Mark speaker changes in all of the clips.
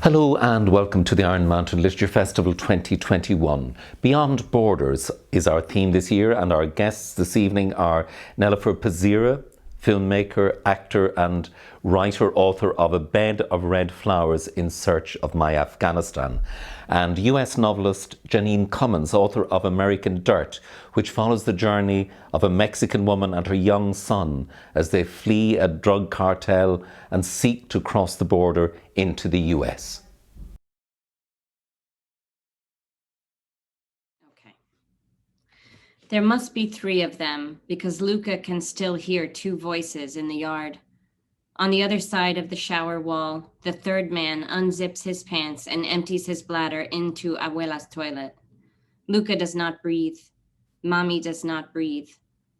Speaker 1: Hello and welcome to the Iron Mountain Literature Festival 2021. Beyond Borders is our theme this year, and our guests this evening are Nelofer Pazira, filmmaker, actor and writer, author of A Bed of Red Flowers in Search of My Afghanistan, and US novelist Jeanine Cummins, author of American Dirt, which follows the journey of a Mexican woman and her young son as they flee a drug cartel and seek to cross the border into the US.
Speaker 2: There must be three of them, because Luca can still hear two voices in the yard. On the other side of the shower wall, the third man unzips his pants and empties his bladder into Abuela's toilet. Luca does not breathe. Mommy does not breathe.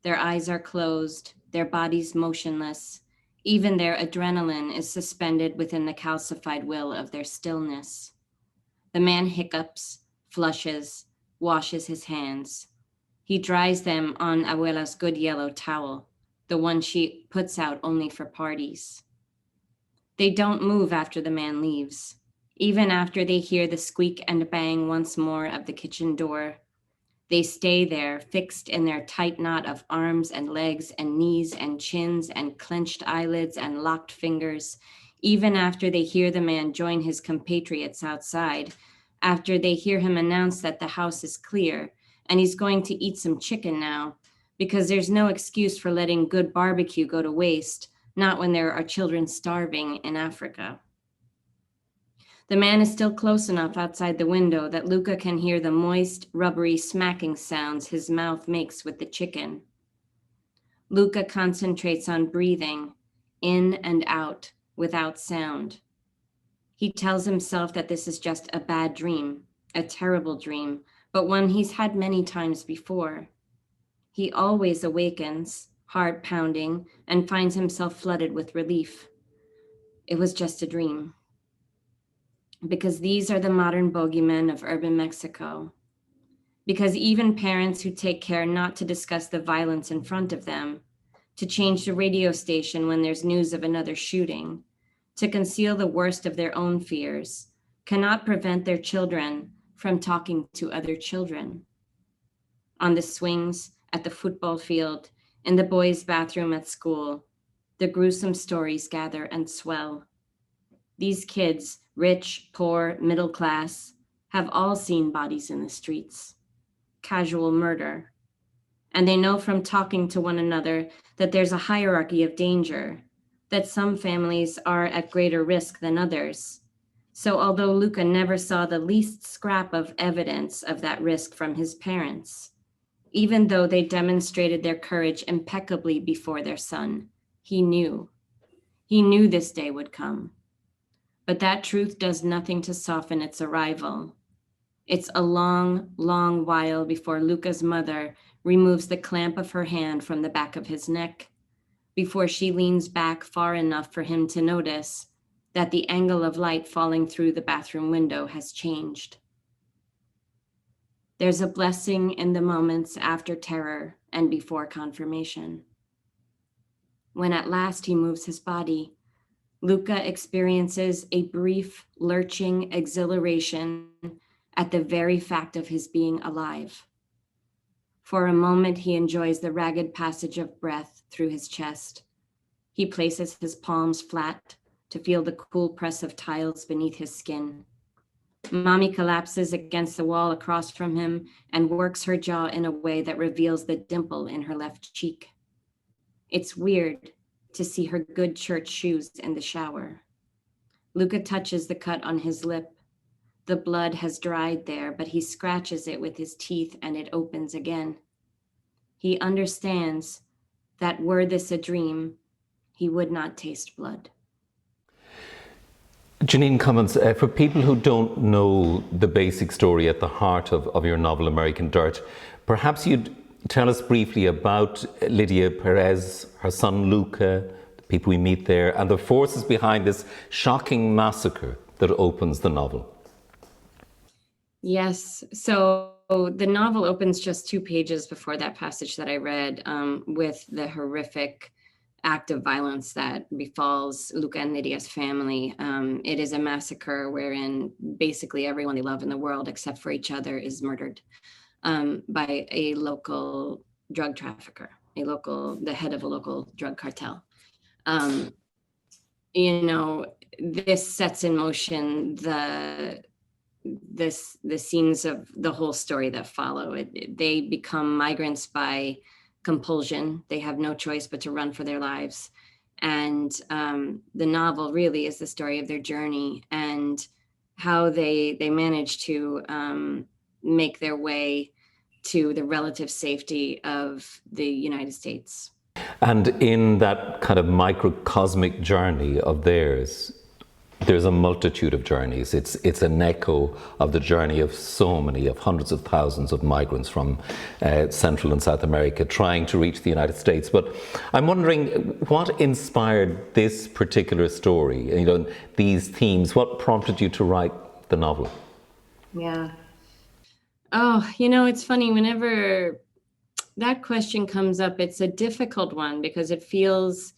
Speaker 2: Their eyes are closed, their bodies motionless. Even their adrenaline is suspended within the calcified will of their stillness. The man hiccups, flushes, washes his hands. He dries them on Abuela's good yellow towel, the one she puts out only for parties. They don't move after the man leaves, even after they hear the squeak and bang once more of the kitchen door. They stay there, fixed in their tight knot of arms and legs and knees and chins and clenched eyelids and locked fingers, even after they hear the man join his compatriots outside, after they hear him announce that the house is clear, and he's going to eat some chicken now, because there's no excuse for letting good barbecue go to waste, not when there are children starving in Africa. The man is still close enough outside the window that Luca can hear the moist, rubbery smacking sounds his mouth makes with the chicken. Luca concentrates on breathing, in and out, without sound. He tells himself that this is just a bad dream, a terrible dream, but one he's had many times before. He always awakens, heart pounding, and finds himself flooded with relief. It was just a dream. Because these are the modern bogeymen of urban Mexico. Because even parents who take care not to discuss the violence in front of them, to change the radio station when there's news of another shooting, to conceal the worst of their own fears, cannot prevent their children from talking to other children. On the swings, at the football field, in the boys' bathroom at school, the gruesome stories gather and swell. These kids, rich, poor, middle class, have all seen bodies in the streets, casual murder. And they know from talking to one another that there's a hierarchy of danger, that some families are at greater risk than others. So although Luca never saw the least scrap of evidence of that risk from his parents, even though they demonstrated their courage impeccably before their son, he knew. He knew this day would come. But that truth does nothing to soften its arrival. It's a long, long while before Luca's mother removes the clamp of her hand from the back of his neck, before she leans back far enough for him to notice that the angle of light falling through the bathroom window has changed. There's a blessing in the moments after terror and before confirmation. When at last he moves his body, Luca experiences a brief, lurching exhilaration at the very fact of his being alive. For a moment, he enjoys the ragged passage of breath through his chest. He places his palms flat to feel the cool press of tiles beneath his skin. Mommy collapses against the wall across from him and works her jaw in a way that reveals the dimple in her left cheek. It's weird to see her good church shoes in the shower. Luca touches the cut on his lip. The blood has dried there, but he scratches it with his teeth and it opens again. He understands that were this a dream, he would not taste blood.
Speaker 1: Jeanine Cummins, for people who don't know the basic story at the heart of your novel American Dirt, perhaps you'd tell us briefly about Lydia Perez, her son Luca, the people we meet there, and the forces behind this shocking massacre that opens the novel.
Speaker 2: Yes, so the novel opens just 2 pages before that passage that I read, with the horrific act of violence that befalls Luca and Lydia's family. It is a massacre wherein basically everyone they love in the world except for each other is murdered by a local drug trafficker, the head of a local drug cartel. This sets in motion the scenes of the whole story that follow. They become migrants by compulsion. They have no choice but to run for their lives. And the novel really is the story of their journey and how they manage to make their way to the relative safety of the United States.
Speaker 1: And in that kind of microcosmic journey of theirs, there's a multitude of journeys. It's an echo of the journey of hundreds of thousands of migrants from Central and South America trying to reach the United States. But I'm wondering what inspired this particular story, these themes, what prompted you to write the novel?
Speaker 2: Yeah. Oh, it's funny, whenever that question comes up, it's a difficult one because it feels,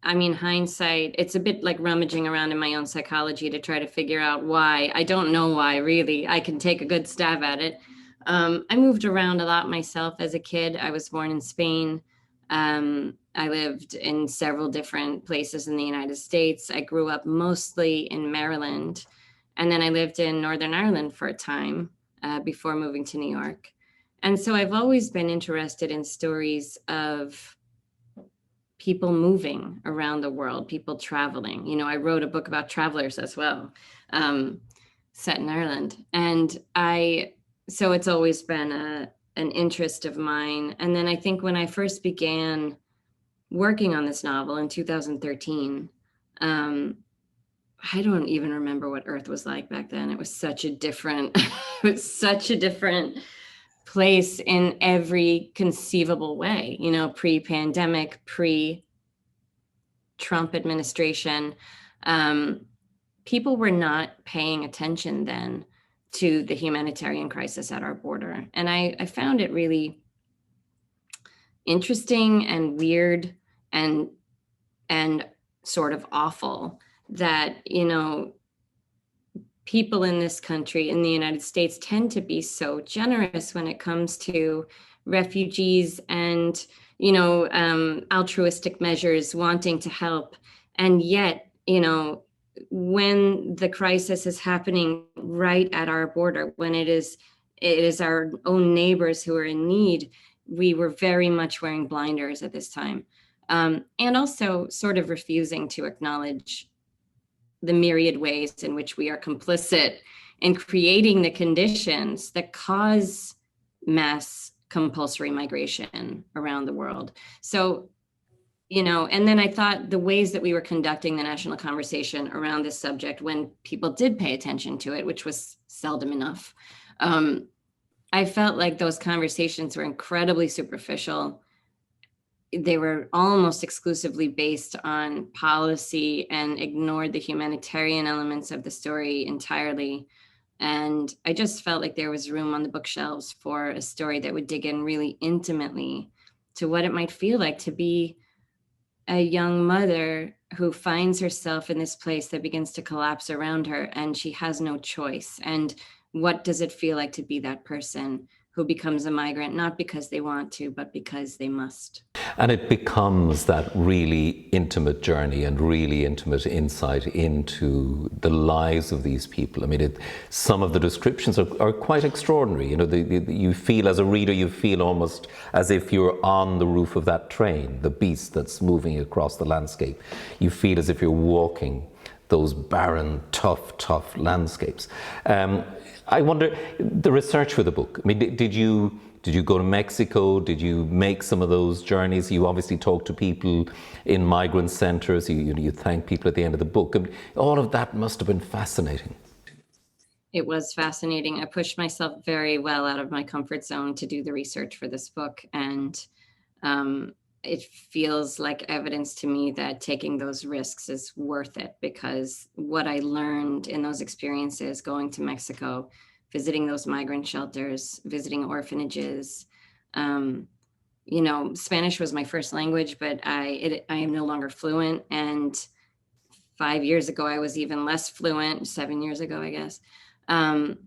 Speaker 2: hindsight, it's a bit like rummaging around in my own psychology to try to figure out why. I don't know why, really. I can take a good stab at it. I moved around a lot myself as a kid. I was born in Spain. I lived in several different places in the United States. I grew up mostly in Maryland. And then I lived in Northern Ireland for a time before moving to New York. And so I've always been interested in stories of people moving around the world, people traveling. I wrote a book about travelers as well, set in Ireland. And so it's always been an interest of mine. And then I think when I first began working on this novel in 2013, I don't even remember what Earth was like back then. It was such a different, place in every conceivable way, pre-pandemic, pre-Trump administration. People were not paying attention then to the humanitarian crisis at our border. And I found it really interesting and weird and sort of awful that, people in this country, in the United States, tend to be so generous when it comes to refugees and, altruistic measures, wanting to help. And yet, when the crisis is happening right at our border, when it is our own neighbors who are in need, we were very much wearing blinders at this time. And also sort of refusing to acknowledge the myriad ways in which we are complicit in creating the conditions that cause mass compulsory migration around the world. So, and then I thought the ways that we were conducting the national conversation around this subject when people did pay attention to it, which was seldom enough, I felt like those conversations were incredibly superficial. They were almost exclusively based on policy and ignored the humanitarian elements of the story entirely. And I just felt like there was room on the bookshelves for a story that would dig in really intimately to what it might feel like to be a young mother who finds herself in this place that begins to collapse around her and she has no choice. And what does it feel like to be that person who becomes a migrant, not because they want to, but because they must?
Speaker 1: And it becomes that really intimate journey and really intimate insight into the lives of these people. Some of the descriptions are quite extraordinary. You feel as a reader, you feel almost as if you're on the roof of that train, the beast that's moving across the landscape. You feel as if you're walking those barren, tough landscapes. I wonder, the research for the book, did you go to Mexico? Did you make some of those journeys? You obviously talk to people in migrant centers. You thank people at the end of the book. All of that must have been fascinating.
Speaker 2: It was fascinating. I pushed myself very well out of my comfort zone to do the research for this book. And it feels like evidence to me that taking those risks is worth it, because what I learned in those experiences, going to Mexico, visiting those migrant shelters, visiting orphanages, Spanish was my first language, but I am no longer fluent. And 5 years ago, I was even less fluent, 7 years ago, I guess.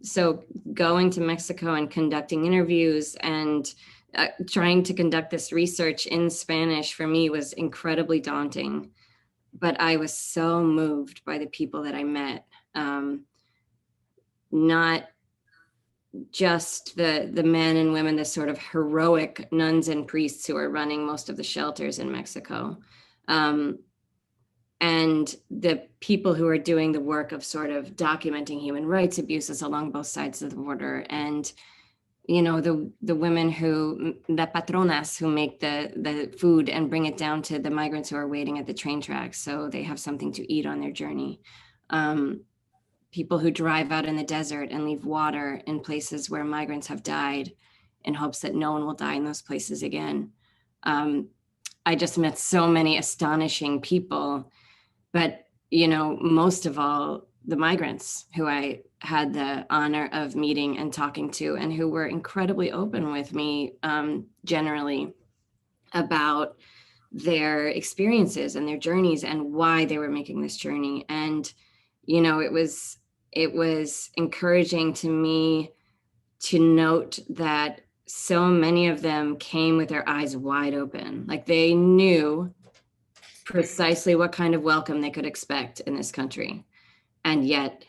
Speaker 2: So going to Mexico and conducting interviews and trying to conduct this research in Spanish for me was incredibly daunting. But I was so moved by the people that I met. Not just the men and women, the sort of heroic nuns and priests who are running most of the shelters in Mexico. And the people who are doing the work of sort of documenting human rights abuses along both sides of the border. And, the women the patronas who make the food and bring it down to the migrants who are waiting at the train tracks so they have something to eat on their journey. People who drive out in the desert and leave water in places where migrants have died in hopes that no one will die in those places again. I just met so many astonishing people, but, most of all, the migrants who I had the honor of meeting and talking to, and who were incredibly open with me, generally, about their experiences and their journeys and why they were making this journey. And, it was encouraging to me to note that so many of them came with their eyes wide open. Like they knew precisely what kind of welcome they could expect in this country. And yet,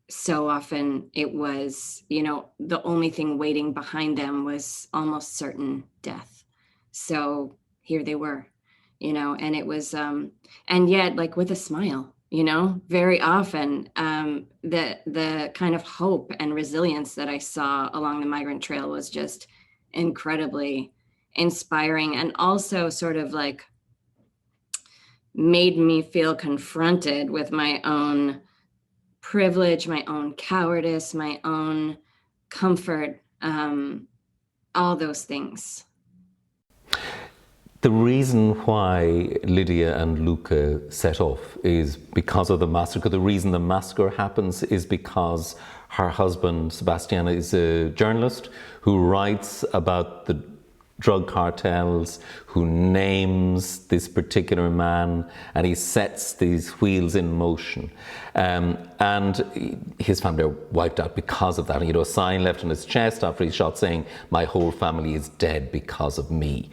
Speaker 2: so often it was, the only thing waiting behind them was almost certain death. So here they were, and it was, and yet like with a smile, very often the kind of hope and resilience that I saw along the migrant trail was just incredibly inspiring, and also sort of like made me feel confronted with my own privilege, my own cowardice, my own comfort, all those things.
Speaker 1: The reason why Lydia and Luca set off is because of the massacre. The reason the massacre happens is because her husband, Sebastiana, is a journalist who writes about the drug cartels, who names this particular man, and he sets these wheels in motion. And his family are wiped out because of that. And, a sign left on his chest after he's shot saying, "My whole family is dead because of me."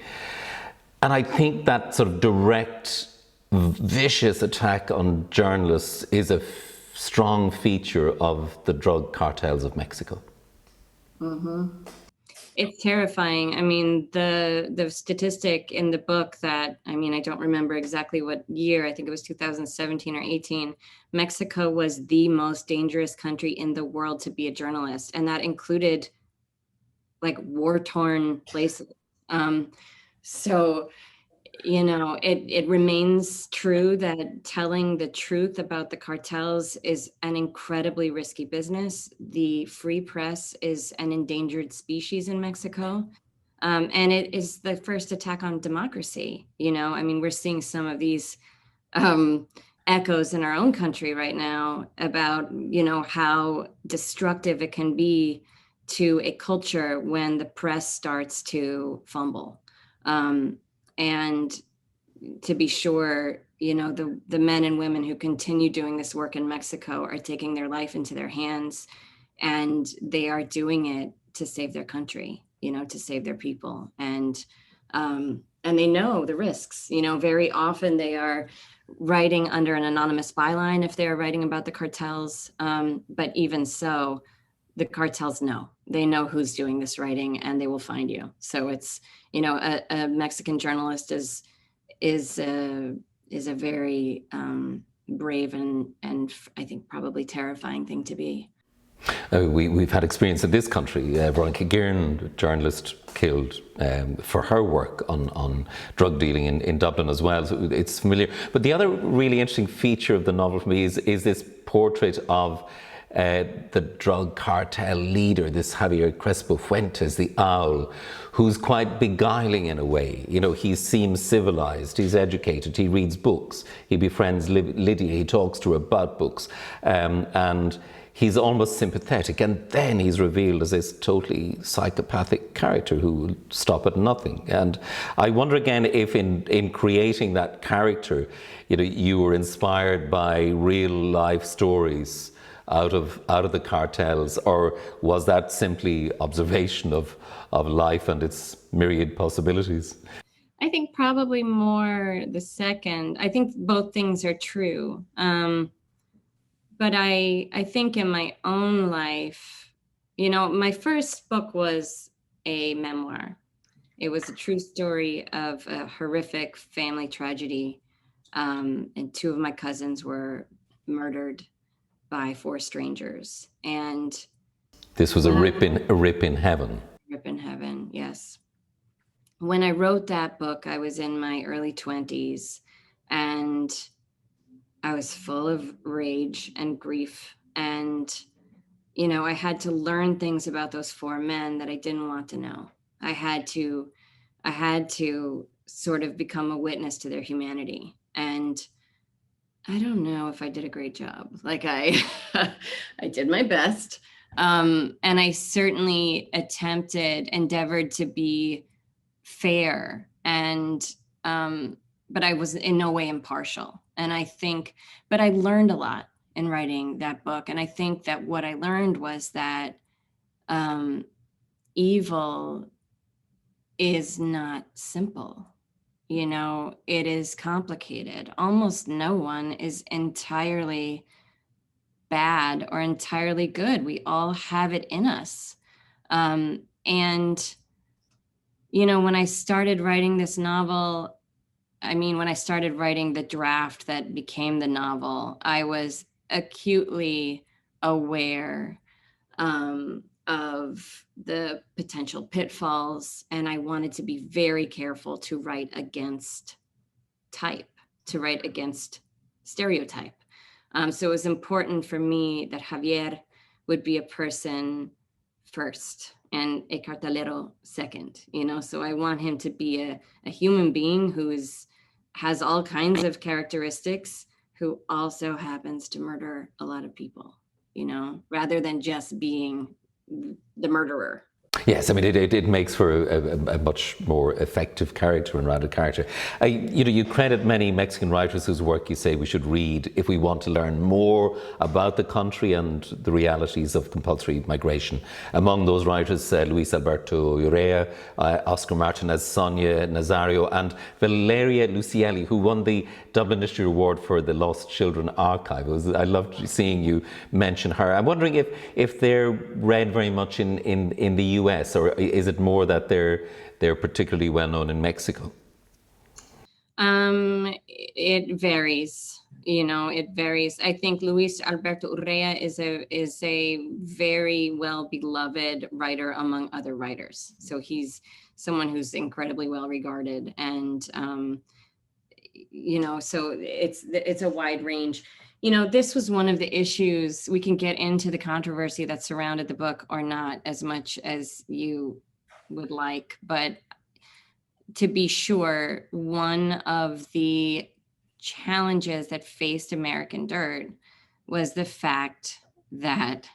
Speaker 1: And I think that sort of direct, vicious attack on journalists is a strong feature of the drug cartels of Mexico.
Speaker 2: Mm-hmm. It's terrifying. I mean, the statistic in the book that, I don't remember exactly what year, I think it was 2017 or 18, Mexico was the most dangerous country in the world to be a journalist. And that included like war-torn places. So, it remains true that telling the truth about the cartels is an incredibly risky business. The free press is an endangered species in Mexico. And it is the first attack on democracy. We're seeing some of these echoes in our own country right now about, how destructive it can be to a culture when the press starts to fumble. And to be sure, the men and women who continue doing this work in Mexico are taking their life into their hands, and they are doing it to save their country, to save their people. And they know the risks, very often they are writing under an anonymous byline if they're writing about the cartels. But even so, the cartels know. They know who's doing this writing, and they will find you. So it's, a Mexican journalist is a very brave and I think probably terrifying thing to be.
Speaker 1: We've had experience in this country. Veronica Guerin, a journalist, killed for her work on drug dealing in Dublin as well. So it's familiar. But the other really interesting feature of the novel for me is this portrait of the drug cartel leader, this Javier Crespo Fuentes, the owl, who's quite beguiling in a way. You know, he seems civilized, he's educated, he reads books, he befriends Lydia, he talks to her about books, and he's almost sympathetic, and then he's revealed as this totally psychopathic character who will stop at nothing. And I wonder again if in creating that character, you know, you were inspired by real life stories out of the cartels, or was that simply observation of life and its myriad possibilities?
Speaker 2: I think probably more the second. I think both things are true. But I think in my own life, you know, my first book was a memoir. It was a true story of a horrific family tragedy. And two of my cousins were murdered by four strangers. And
Speaker 1: this was a rip in heaven.
Speaker 2: Rip in heaven, yes. When I wrote that book, I was in my early 20s, and I was full of rage and grief. And, you know, I had to learn things about those four men that I didn't want to know. I had to sort of become a witness to their humanity. And I don't know if I did a great job. Like I did my best. And I certainly endeavored to be fair, and but I was in no way impartial. And but I learned a lot in writing that book. And I think that what I learned was that evil is not simple. You know, it is complicated. Almost no one is entirely bad or entirely good. We all have it in us. And, you know, when I started writing this novel, when I started writing the draft that became the novel, I was acutely aware of the potential pitfalls, and I wanted to be very careful to write against type, to write against stereotype. So it was important for me that Javier would be a person first and a cartelero second, you know, so I want him to be a human being who has all kinds of characteristics, who also happens to murder a lot of people, you know, rather than just being the murderer.
Speaker 1: Yes, I mean, it makes for a much more effective character and rounded character. You know, you credit many Mexican writers whose work you say we should read if we want to learn more about the country and the realities of compulsory migration. Among those writers, Luis Alberto Urrea, Oscar Martinez, Sonya Nazario, and Valeria Lucielli, who won the Dublin Literary Award for the Lost Children Archive. I loved seeing you mention her. I'm wondering if they're read very much in the US, or is it more that they're particularly well known in Mexico?
Speaker 2: It varies. You know, it varies. I think Luis Alberto Urrea is a very well beloved writer among other writers. So he's someone who's incredibly well regarded, and you know, so it's a wide range. You know, this was one of the issues. We can get into the controversy that surrounded the book or not as much as you would like, but to be sure, one of the challenges that faced American Dirt was the fact that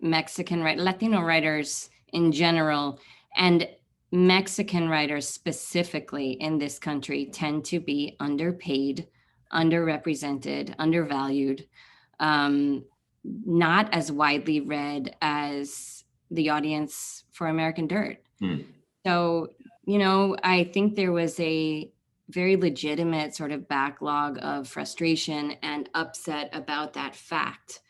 Speaker 2: Latino writers in general, and Mexican writers specifically in this country, tend to be underpaid, underrepresented, undervalued, not as widely read as the audience for American Dirt. So, you know, I think there was a very legitimate sort of backlog of frustration and upset about that fact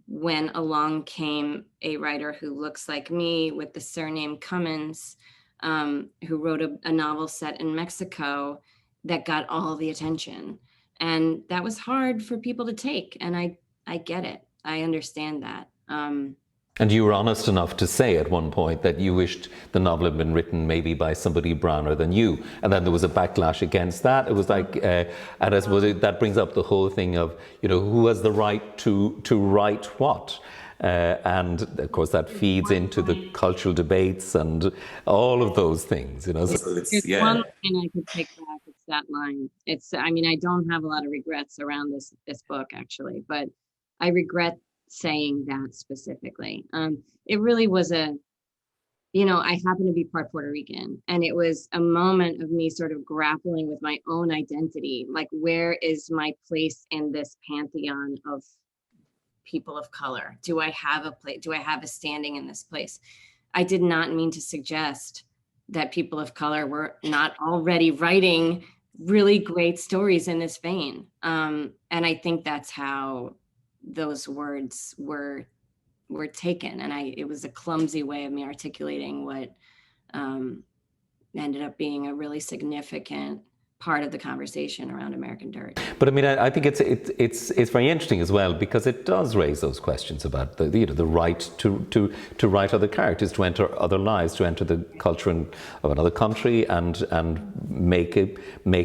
Speaker 2: when along came a writer who looks like me with the surname Cummins, who wrote a novel set in Mexico that got all the attention. And that was hard for people to take. And I get it. I understand that.
Speaker 1: And you were honest enough to say at one point that you wished the novel had been written maybe by somebody browner than you. And then there was a backlash against that. It was like, and I suppose that brings up the whole thing of, who has the right to write what? And of course that feeds into the cultural debates and all of those things, So
Speaker 2: There's one thing I could take back. It's that line. I don't have a lot of regrets around this book actually, but I regret saying that specifically. It really was I happen to be part Puerto Rican, and it was a moment of me sort of grappling with my own identity. Like, where is my place in this pantheon of people of color? Do I have a place? Do I have a standing in this place? I did not mean to suggest that people of color were not already writing really great stories in this vein. And I think that's how those words were taken. And it was a clumsy way of me articulating what ended up being a really significant part of the conversation around American Dirt.
Speaker 1: But I think it's very interesting as well, because it does raise those questions about the right to write other characters, to enter other lives, to enter the culture of another country and make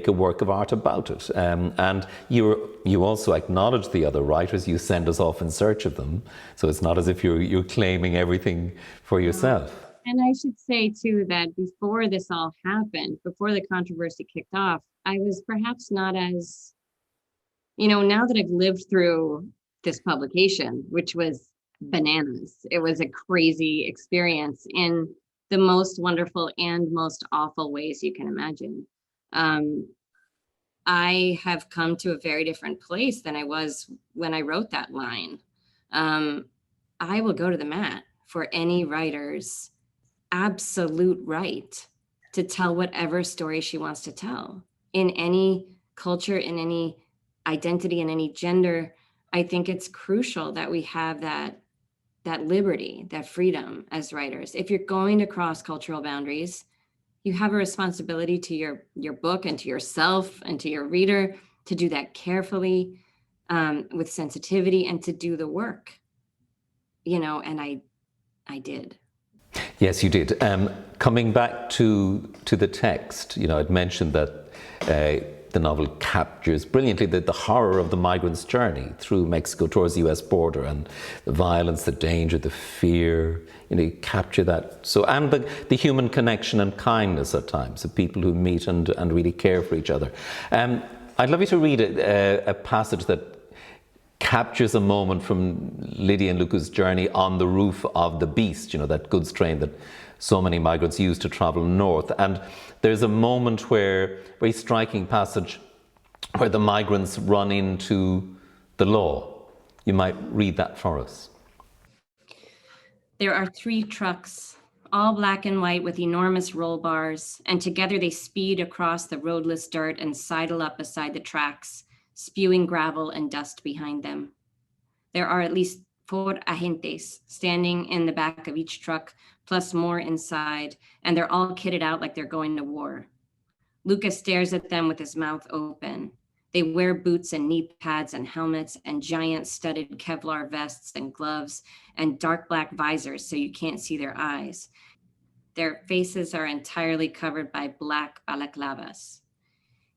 Speaker 1: a work of art about it. And you also acknowledge the other writers. You send us off in search of them, so it's not as if you're claiming everything for yourself.
Speaker 2: And I should say, too, that before this all happened, before the controversy kicked off, I was perhaps not as, now that I've lived through this publication, which was bananas. It was a crazy experience in the most wonderful and most awful ways you can imagine. I have come to a very different place than I was when I wrote that line. I will go to the mat for any writer's absolute right to tell whatever story she wants to tell in any culture, in any identity, in any gender. I think it's crucial that we have that liberty, that freedom as writers. If you're going to cross cultural boundaries, you have a responsibility to your book and to yourself and to your reader to do that carefully, with sensitivity, and to do the work, and I did.
Speaker 1: Yes, you did. Coming back to the text, I'd mentioned that the novel captures brilliantly the horror of the migrants' journey through Mexico towards the US border, and the violence, the danger, the fear. You capture that. So, and the human connection and kindness at times of people who meet and really care for each other. I'd love you to read a passage that captures a moment from Lydia and Luca's journey on the roof of the Beast, that goods train that so many migrants use to travel north. And there's a moment where, very striking passage, where the migrants run into the law. You might read that for us.
Speaker 2: There are 3 trucks, all black and white with enormous roll bars, and together they speed across the roadless dirt and sidle up beside the tracks, spewing gravel and dust behind them. There are at least 4 agentes standing in the back of each truck, plus more inside, and they're all kitted out like they're going to war. Luca stares at them with his mouth open. They wear boots and knee pads and helmets and giant studded Kevlar vests and gloves and dark black visors so you can't see their eyes. Their faces are entirely covered by black balaclavas.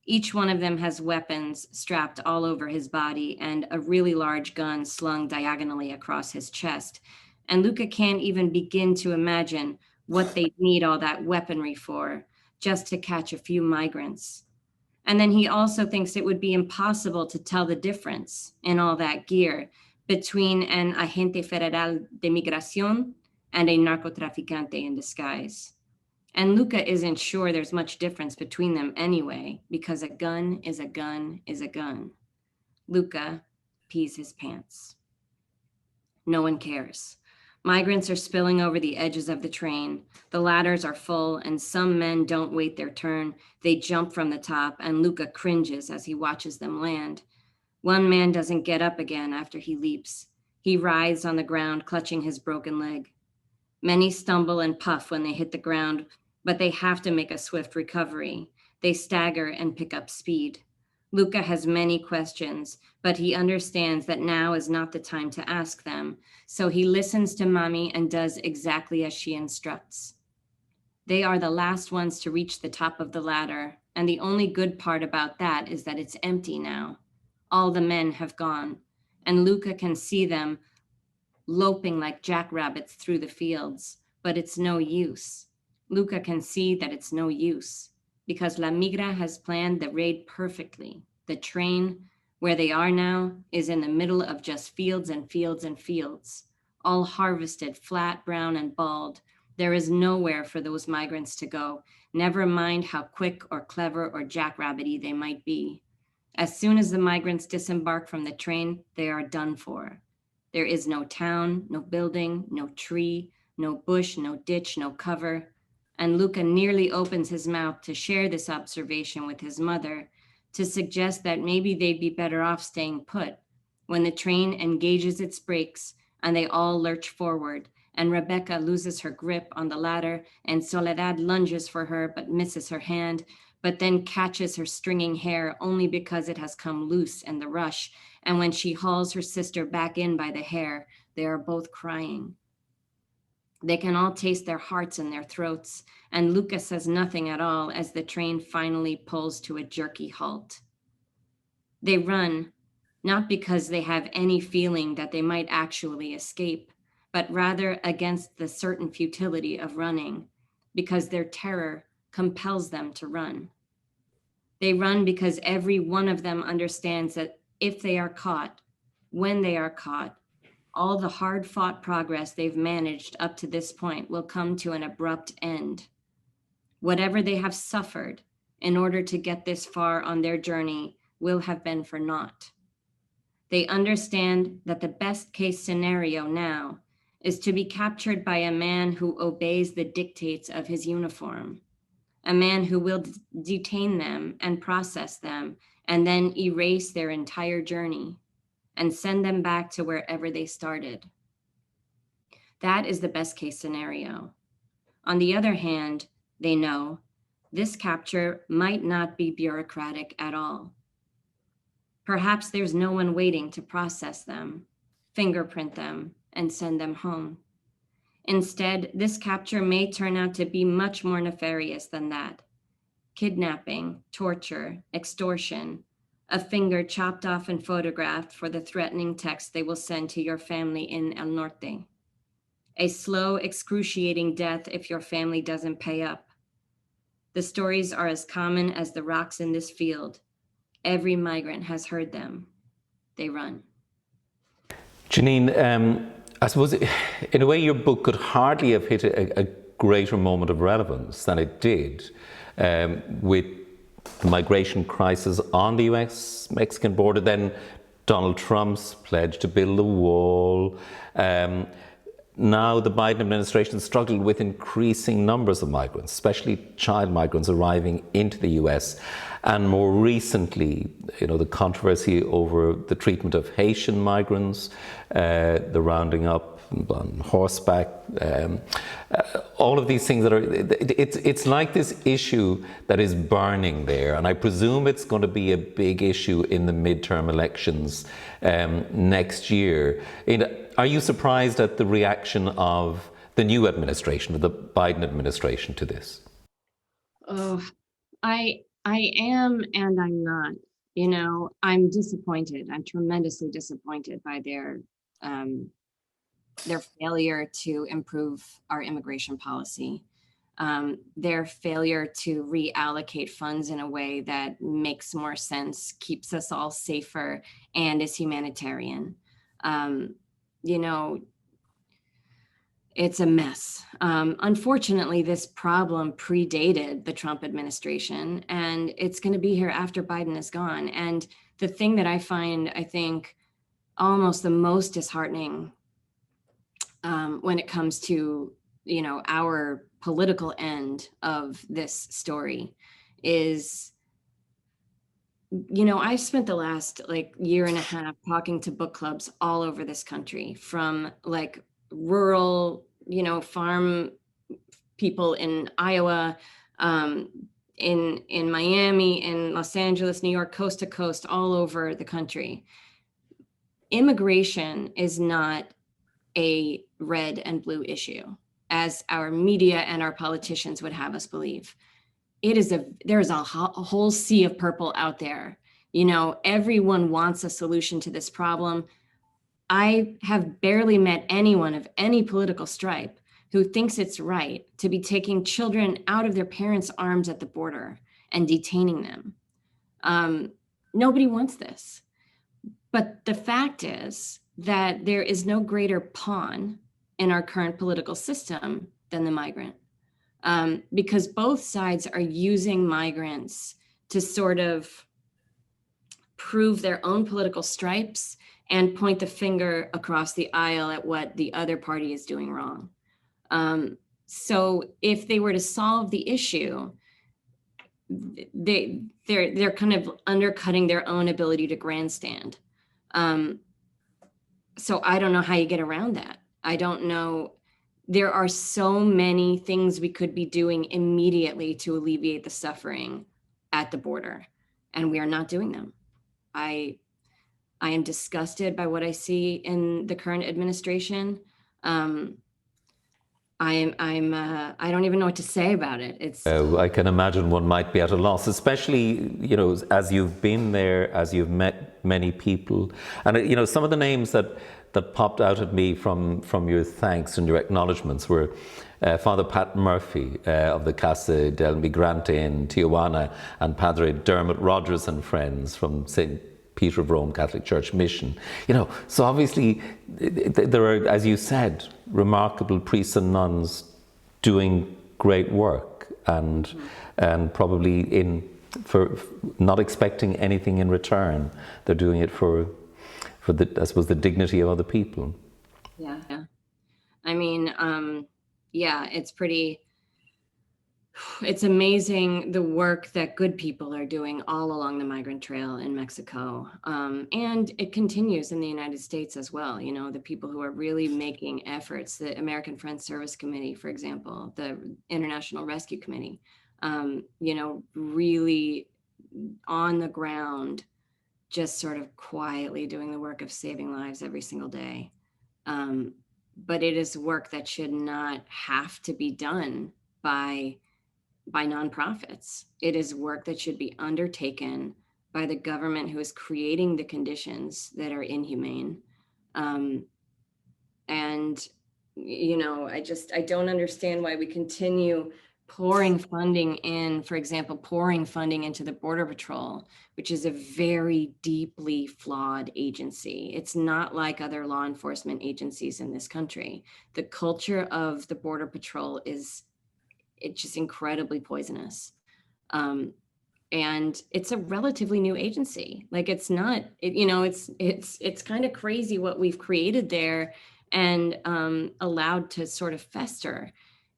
Speaker 2: Each one of them has weapons strapped all over his body and a really large gun slung diagonally across his chest. And Luca can't even begin to imagine what they'd need all that weaponry for, just to catch a few migrants. And then he also thinks it would be impossible to tell the difference in all that gear between an agente federal de migración and a narcotraficante in disguise. And Luca isn't sure there's much difference between them anyway, because a gun is a gun is a gun. Luca pees his pants. No one cares. Migrants are spilling over the edges of the train. The ladders are full, and some men don't wait their turn. They jump from the top, and Luca cringes as he watches them land. One man doesn't get up again after he leaps. He writhes on the ground, clutching his broken leg. Many stumble and puff when they hit the ground, but they have to make a swift recovery. They stagger and pick up speed. Luca has many questions, but he understands that now is not the time to ask them, so he listens to Mommy and does exactly as she instructs. They are the last ones to reach the top of the ladder, and the only good part about that is that it's empty now. All the men have gone, and Luca can see them loping like jackrabbits through the fields, but it's no use. Luca can see that it's no use, because La Migra has planned the raid perfectly. The train, where they are now, is in the middle of just fields and fields and fields, all harvested, flat, brown, and bald. There is nowhere for those migrants to go, never mind how quick or clever or jackrabbity they might be. As soon as the migrants disembark from the train, they are done for. There is no town, no building, no tree, no bush, no ditch, no cover. And Luca nearly opens his mouth to share this observation with his mother, to suggest that maybe they'd be better off staying put, when the train engages its brakes and they all lurch forward, and Rebecca loses her grip on the ladder, and Soledad lunges for her but misses her hand, but then catches her stringing hair only because it has come loose in the rush, and when she hauls her sister back in by the hair, they are both crying. They can all taste their hearts in their throats, and Luca says nothing at all as the train finally pulls to a jerky halt. They run, not because they have any feeling that they might actually escape, but rather against the certain futility of running, because their terror compels them to run. They run because every one of them understands that if they are caught, when they are caught, all the hard-fought progress they've managed up to this point will come to an abrupt end. Whatever they have suffered in order to get this far on their journey will have been for naught. They understand that the best-case scenario now is to be captured by a man who obeys the dictates of his uniform, a man who will detain them and process them and then erase their entire journey and send them back to wherever they started. That is the best case scenario. On the other hand, they know this capture might not be bureaucratic at all. Perhaps there's no one waiting to process them, fingerprint them, and send them home. Instead, this capture may turn out to be much more nefarious than that. Kidnapping, torture, extortion, a finger chopped off and photographed for the threatening text they will send to your family in El Norte. A slow, excruciating death if your family doesn't pay up. The stories are as common as the rocks in this field. Every migrant has heard them. They run.
Speaker 1: Jeanine, I suppose in a way your book could hardly have hit a greater moment of relevance than it did, with the migration crisis on the US-Mexican border, then Donald Trump's pledge to build a wall. Now the Biden administration struggled with increasing numbers of migrants, especially child migrants arriving into the US. And more recently, the controversy over the treatment of Haitian migrants, the rounding up on horseback, all of these things that are, it's like this issue that is burning there. And I presume it's going to be a big issue in the midterm elections next year. Are you surprised at the reaction of the new administration, of the Biden administration, to this?
Speaker 2: Oh, I am, and I'm not. I'm disappointed. I'm tremendously disappointed by their failure to improve our immigration policy, their failure to reallocate funds in a way that makes more sense, keeps us all safer, and is humanitarian. It's a mess. Unfortunately, this problem predated the Trump administration, and it's going to be here after Biden is gone. And the thing that I find, I think, almost the most disheartening when it comes to, our political end of this story is, I've spent the last year and a half talking to book clubs all over this country, from rural, farm people in Iowa, in Miami, in Los Angeles, New York, coast to coast, all over the country. Immigration is not a red and blue issue, as our media and our politicians would have us believe. There's a whole sea of purple out there. You know, everyone wants a solution to this problem. I have barely met anyone of any political stripe who thinks it's right to be taking children out of their parents' arms at the border and detaining them. Nobody wants this. But the fact is that there is no greater pawn in our current political system than the migrant, because both sides are using migrants to sort of prove their own political stripes and point the finger across the aisle at what the other party is doing wrong. So if they were to solve the issue, they're kind of undercutting their own ability to grandstand. So I don't know how you get around that. I don't know. There are so many things we could be doing immediately to alleviate the suffering at the border, and we are not doing them. I am disgusted by what I see in the current administration. I don't even know what to say about it. It's
Speaker 1: I can imagine one might be at a loss, especially, you know, as you've been there, as you've met many people. And, you know, some of the names that popped out at me from your thanks and your acknowledgements were Father Pat Murphy of the Casa del Migrante in Tijuana, and Padre Dermot Rogers and friends from St. Peter of Rome Catholic Church Mission. You know, so obviously there are, as you said, remarkable priests and nuns doing great work, and probably for not expecting anything in return. They're doing it for the, I suppose, the dignity of other people.
Speaker 2: Yeah. I mean, yeah, it's amazing the work that good people are doing all along the migrant trail in Mexico. And it continues in the United States as well. You know, the people who are really making efforts, the American Friends Service Committee, for example, the International Rescue Committee, you know, really on the ground, just sort of quietly doing the work of saving lives every single day. But it is work that should not have to be done by nonprofits. It is work that should be undertaken by the government, who is creating the conditions that are inhumane. And, you know, I don't understand why we continue pouring funding in, for example, pouring funding into the Border Patrol, which is a very deeply flawed agency. It's not like other law enforcement agencies in this country. The culture of the Border Patrol it's just incredibly poisonous. And it's a relatively new agency. Like, it's not, you know, it's kind of crazy what we've created there and allowed to sort of fester.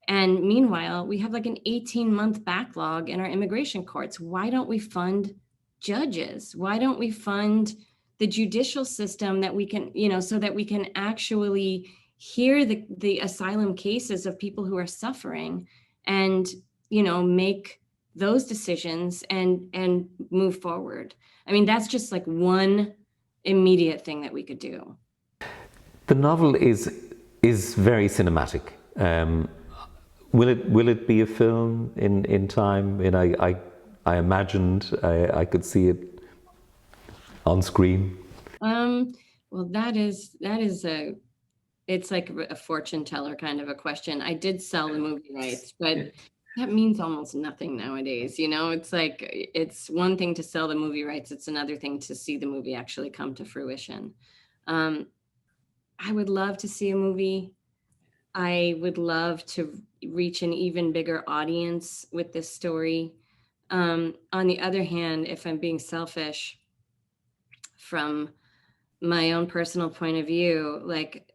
Speaker 2: And meanwhile, we have like an 18-month backlog in our immigration courts. Why don't we fund judges? Why don't we fund the judicial system that we can, you know, so that we can actually hear the asylum cases of people who are suffering and, you know, make those decisions and move forward. I mean, that's just like one immediate thing that we could do.
Speaker 1: The novel is very cinematic. Will it be a film in time? And I imagined I could see it on screen.
Speaker 2: Well, it's like a fortune teller kind of a question. I did sell the movie rights, but that means almost nothing nowadays. You know, it's like, it's one thing to sell the movie rights. It's another thing to see the movie actually come to fruition. I would love to see a movie. I would love to reach an even bigger audience with this story. On the other hand, if I'm being selfish, from my own personal point of view, like,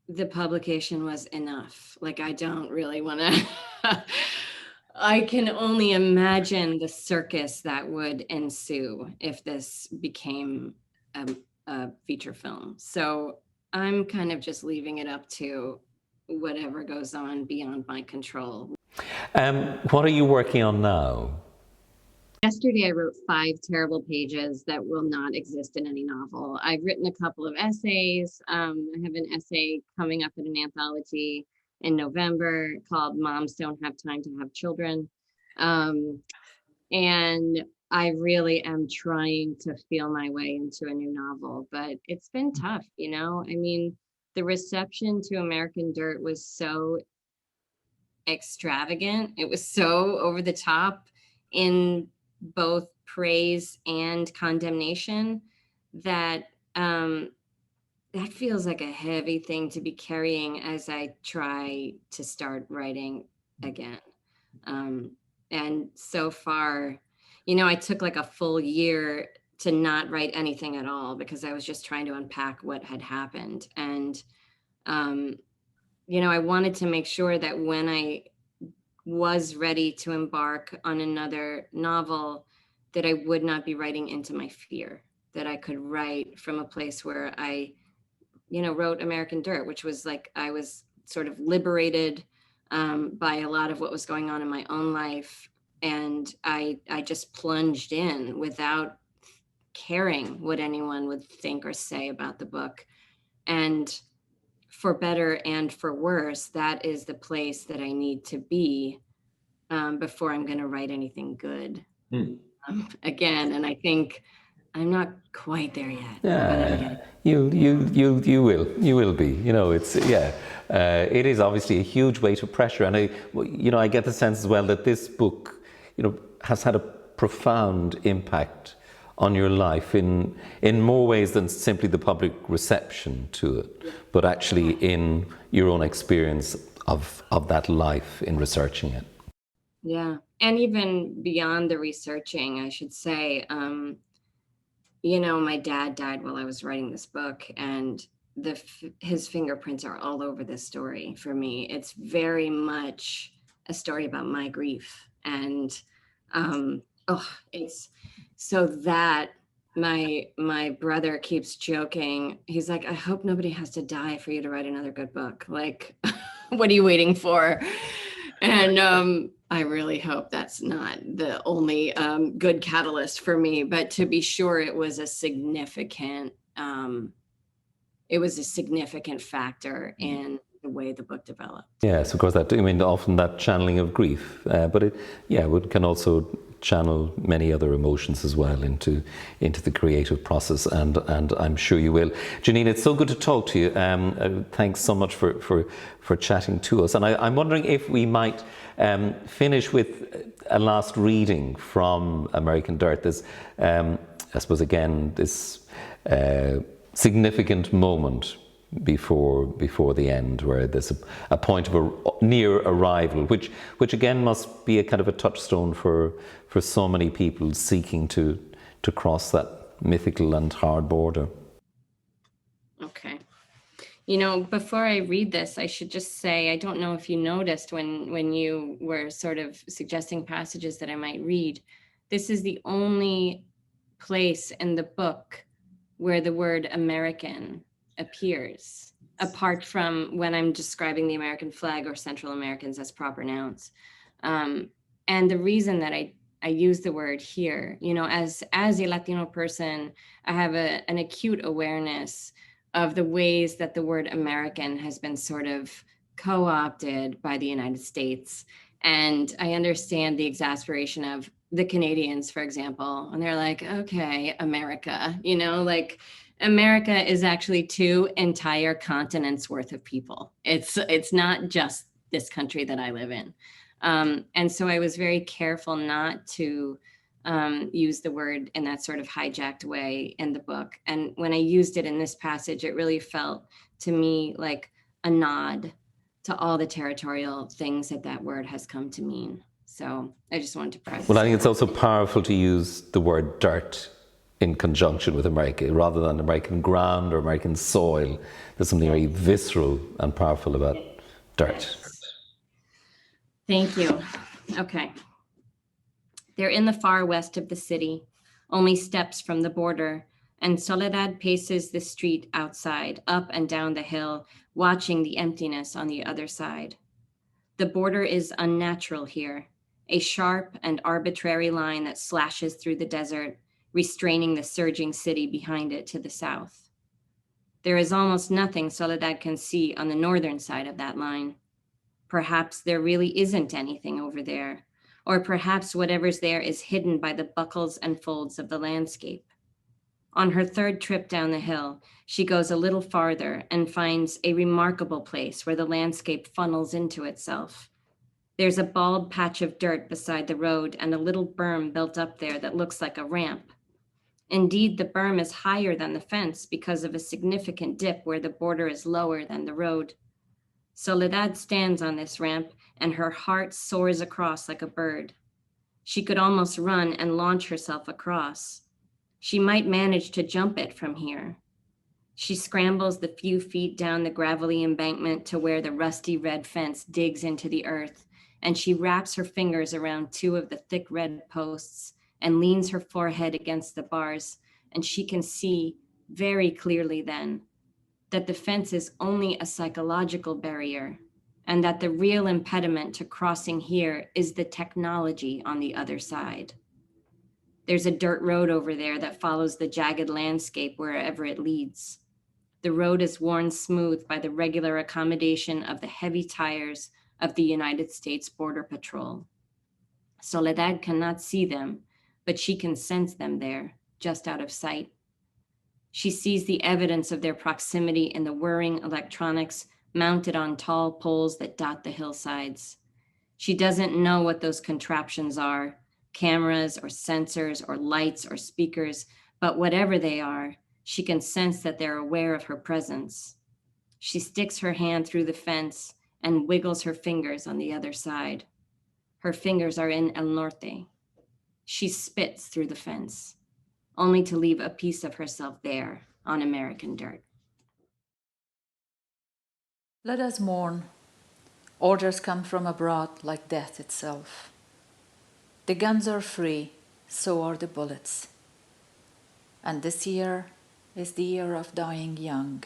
Speaker 2: the publication was enough. Like, I don't really want to, I can only imagine the circus that would ensue if this became a feature film. So I'm kind of just leaving it up to whatever goes on beyond my control.
Speaker 1: What are you working on now?
Speaker 2: Yesterday, I wrote 5 terrible pages that will not exist in any novel. I've written a couple of essays. I have an essay coming up in an anthology in November called Moms Don't Have Time to Have Children. And I really am trying to feel my way into a new novel, but it's been tough, you know? I mean, the reception to American Dirt was so extravagant. It was so over the top in both praise and condemnation that that feels like a heavy thing to be carrying as I try to start writing again. And so far, you know, I took like a full year to not write anything at all because I was just trying to unpack what had happened. And, you know, I wanted to make sure that when I was ready to embark on another novel, that I would not be writing into my fear, that I could write from a place where I, you know, wrote American Dirt, which was like I was sort of liberated by a lot of what was going on in my own life. And I just plunged in without caring what anyone would think or say about the book. And for better and for worse, that is the place that I need to be before I'm going to write anything good again. And I think I'm not quite there yet.
Speaker 1: Yeah, you will be. You know, it's it is obviously a huge weight of pressure, and I get the sense as well that this book, you know, has had a profound impact on your life in more ways than simply the public reception to it, but actually in your own experience of that life in researching it.
Speaker 2: Yeah, and even beyond the researching, I should say, you know, my dad died while I was writing this book, and his fingerprints are all over this story for me. It's very much a story about my grief, and it's so that my brother keeps joking. He's like, I hope nobody has to die for you to write another good book. Like, what are you waiting for? And I really hope that's not the only good catalyst for me. But to be sure, it was a significant factor in the way the book developed.
Speaker 1: Yes, of course. Often that channeling of grief, but it can also channel many other emotions as well into the creative process, and I'm sure you will. Janine, it's so good to talk to you. Thanks so much for chatting to us. And I'm wondering if we might finish with a last reading from American Dirt. This, I suppose, again, this significant moment before the end, where there's a point of a near arrival, which again must be a kind of a touchstone for so many people seeking to cross that mythical and hard border.
Speaker 2: Okay. You know, before I read this, I should just say, I don't know if you noticed when you were sort of suggesting passages that I might read, this is the only place in the book where the word American appears, apart from when I'm describing the American flag or Central Americans as proper nouns. And the reason that I use the word here, you know, as a Latino person, I have an acute awareness of the ways that the word American has been sort of co-opted by the United States. And I understand the exasperation of the Canadians, for example, and they're like, okay, America, you know, like America is actually 2 entire continents worth of people. It's not just this country that I live in. And so I was very careful not to use the word in that sort of hijacked way in the book. And when I used it in this passage, it really felt to me like a nod to all the territorial things that word has come to mean. So I just wanted to press.
Speaker 1: Well, I think it's also powerful to use the word dirt in conjunction with America, rather than American ground or American soil. There's something very visceral and powerful about dirt.
Speaker 2: Thank you. Okay. They're in the far west of the city, only steps from the border, and Soledad paces the street outside, up and down the hill, watching the emptiness on the other side. The border is unnatural here, a sharp and arbitrary line that slashes through the desert, restraining the surging city behind it to the south. There is almost nothing Soledad can see on the northern side of that line. Perhaps there really isn't anything over there, or perhaps whatever's there is hidden by the buckles and folds of the landscape. On her third trip down the hill, she goes a little farther and finds a remarkable place where the landscape funnels into itself. There's a bald patch of dirt beside the road and a little berm built up there that looks like a ramp. Indeed, the berm is higher than the fence because of a significant dip where the border is lower than the road. Soledad stands on this ramp and her heart soars across like a bird. She could almost run and launch herself across. She might manage to jump it from here. She scrambles the few feet down the gravelly embankment to where the rusty red fence digs into the earth, and she wraps her fingers around two of the thick red posts and leans her forehead against the bars, and she can see very clearly then that the fence is only a psychological barrier, and that the real impediment to crossing here is the technology on the other side. There's a dirt road over there that follows the jagged landscape wherever it leads. The road is worn smooth by the regular accommodation of the heavy tires of the United States Border Patrol. Soledad cannot see them, but she can sense them there, just out of sight. She sees the evidence of their proximity in the whirring electronics mounted on tall poles that dot the hillsides. She doesn't know what those contraptions are, cameras or sensors or lights or speakers, but whatever they are, she can sense that they're aware of her presence. She sticks her hand through the fence and wiggles her fingers on the other side. Her fingers are in El Norte. She spits through the fence, only to leave a piece of herself there on American dirt.
Speaker 3: Let us mourn. Orders come from abroad like death itself. The guns are free, so are the bullets. And this year is the year of dying young,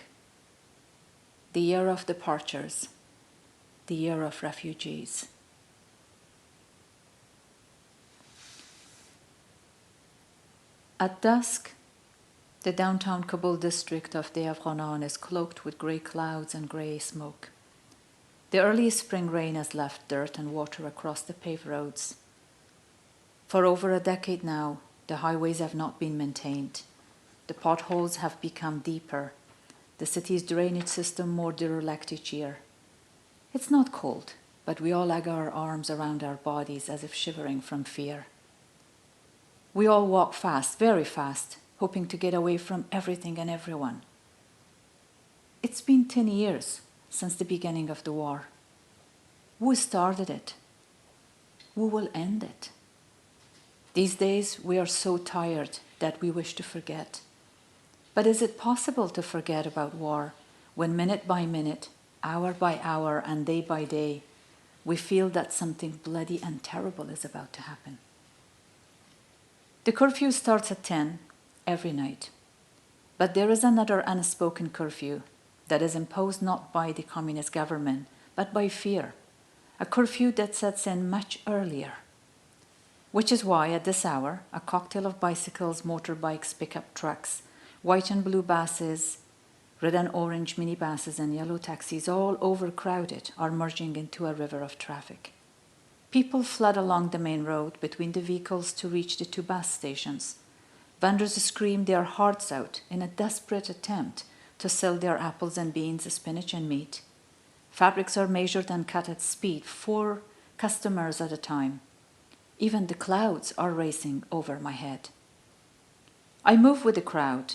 Speaker 3: the year of departures, the year of refugees. At dusk, the downtown Kabul district of Deavranan is cloaked with grey clouds and grey smoke. The early spring rain has left dirt and water across the paved roads. For over a decade now, the highways have not been maintained. The potholes have become deeper, the city's drainage system more derelict each year. It's not cold, but we all lag our arms around our bodies as if shivering from fear. We all walk fast, very fast, hoping to get away from everything and everyone. It's been 10 years since the beginning of the war. Who started it? Who will end it? These days, we are so tired that we wish to forget. But is it possible to forget about war when minute by minute, hour by hour, and day by day, we feel that something bloody and terrible is about to happen? The curfew starts at 10 every night. But there is another unspoken curfew that is imposed not by the communist government, but by fear, a curfew that sets in much earlier. Which is why at this hour, a cocktail of bicycles, motorbikes, pickup trucks, white and blue buses, red and orange minibuses and yellow taxis, all overcrowded, are merging into a river of traffic. People flood along the main road between the vehicles to reach the two bus stations. Vendors scream their hearts out in a desperate attempt to sell their apples and beans, spinach and meat. Fabrics are measured and cut at speed, 4 customers at a time. Even the clouds are racing over my head. I move with the crowd.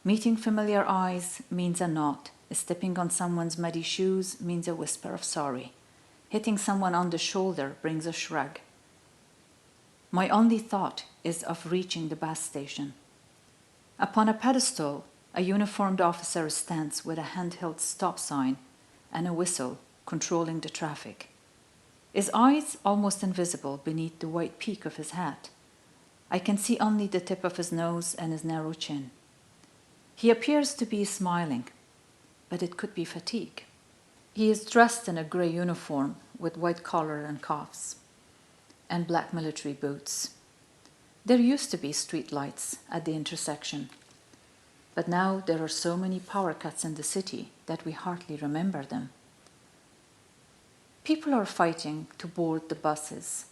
Speaker 3: Meeting familiar eyes means a nod. Stepping on someone's muddy shoes means a whisper of sorry. Hitting someone on the shoulder brings a shrug. My only thought is of reaching the bus station. Upon a pedestal, a uniformed officer stands with a handheld stop sign and a whistle controlling the traffic. His eyes almost invisible beneath the white peak of his hat. I can see only the tip of his nose and his narrow chin. He appears to be smiling, but it could be fatigue. He is dressed in a grey uniform with white collar and cuffs, and black military boots. There used to be street lights at the intersection, but now there are so many power cuts in the city that we hardly remember them. People are fighting to board the buses,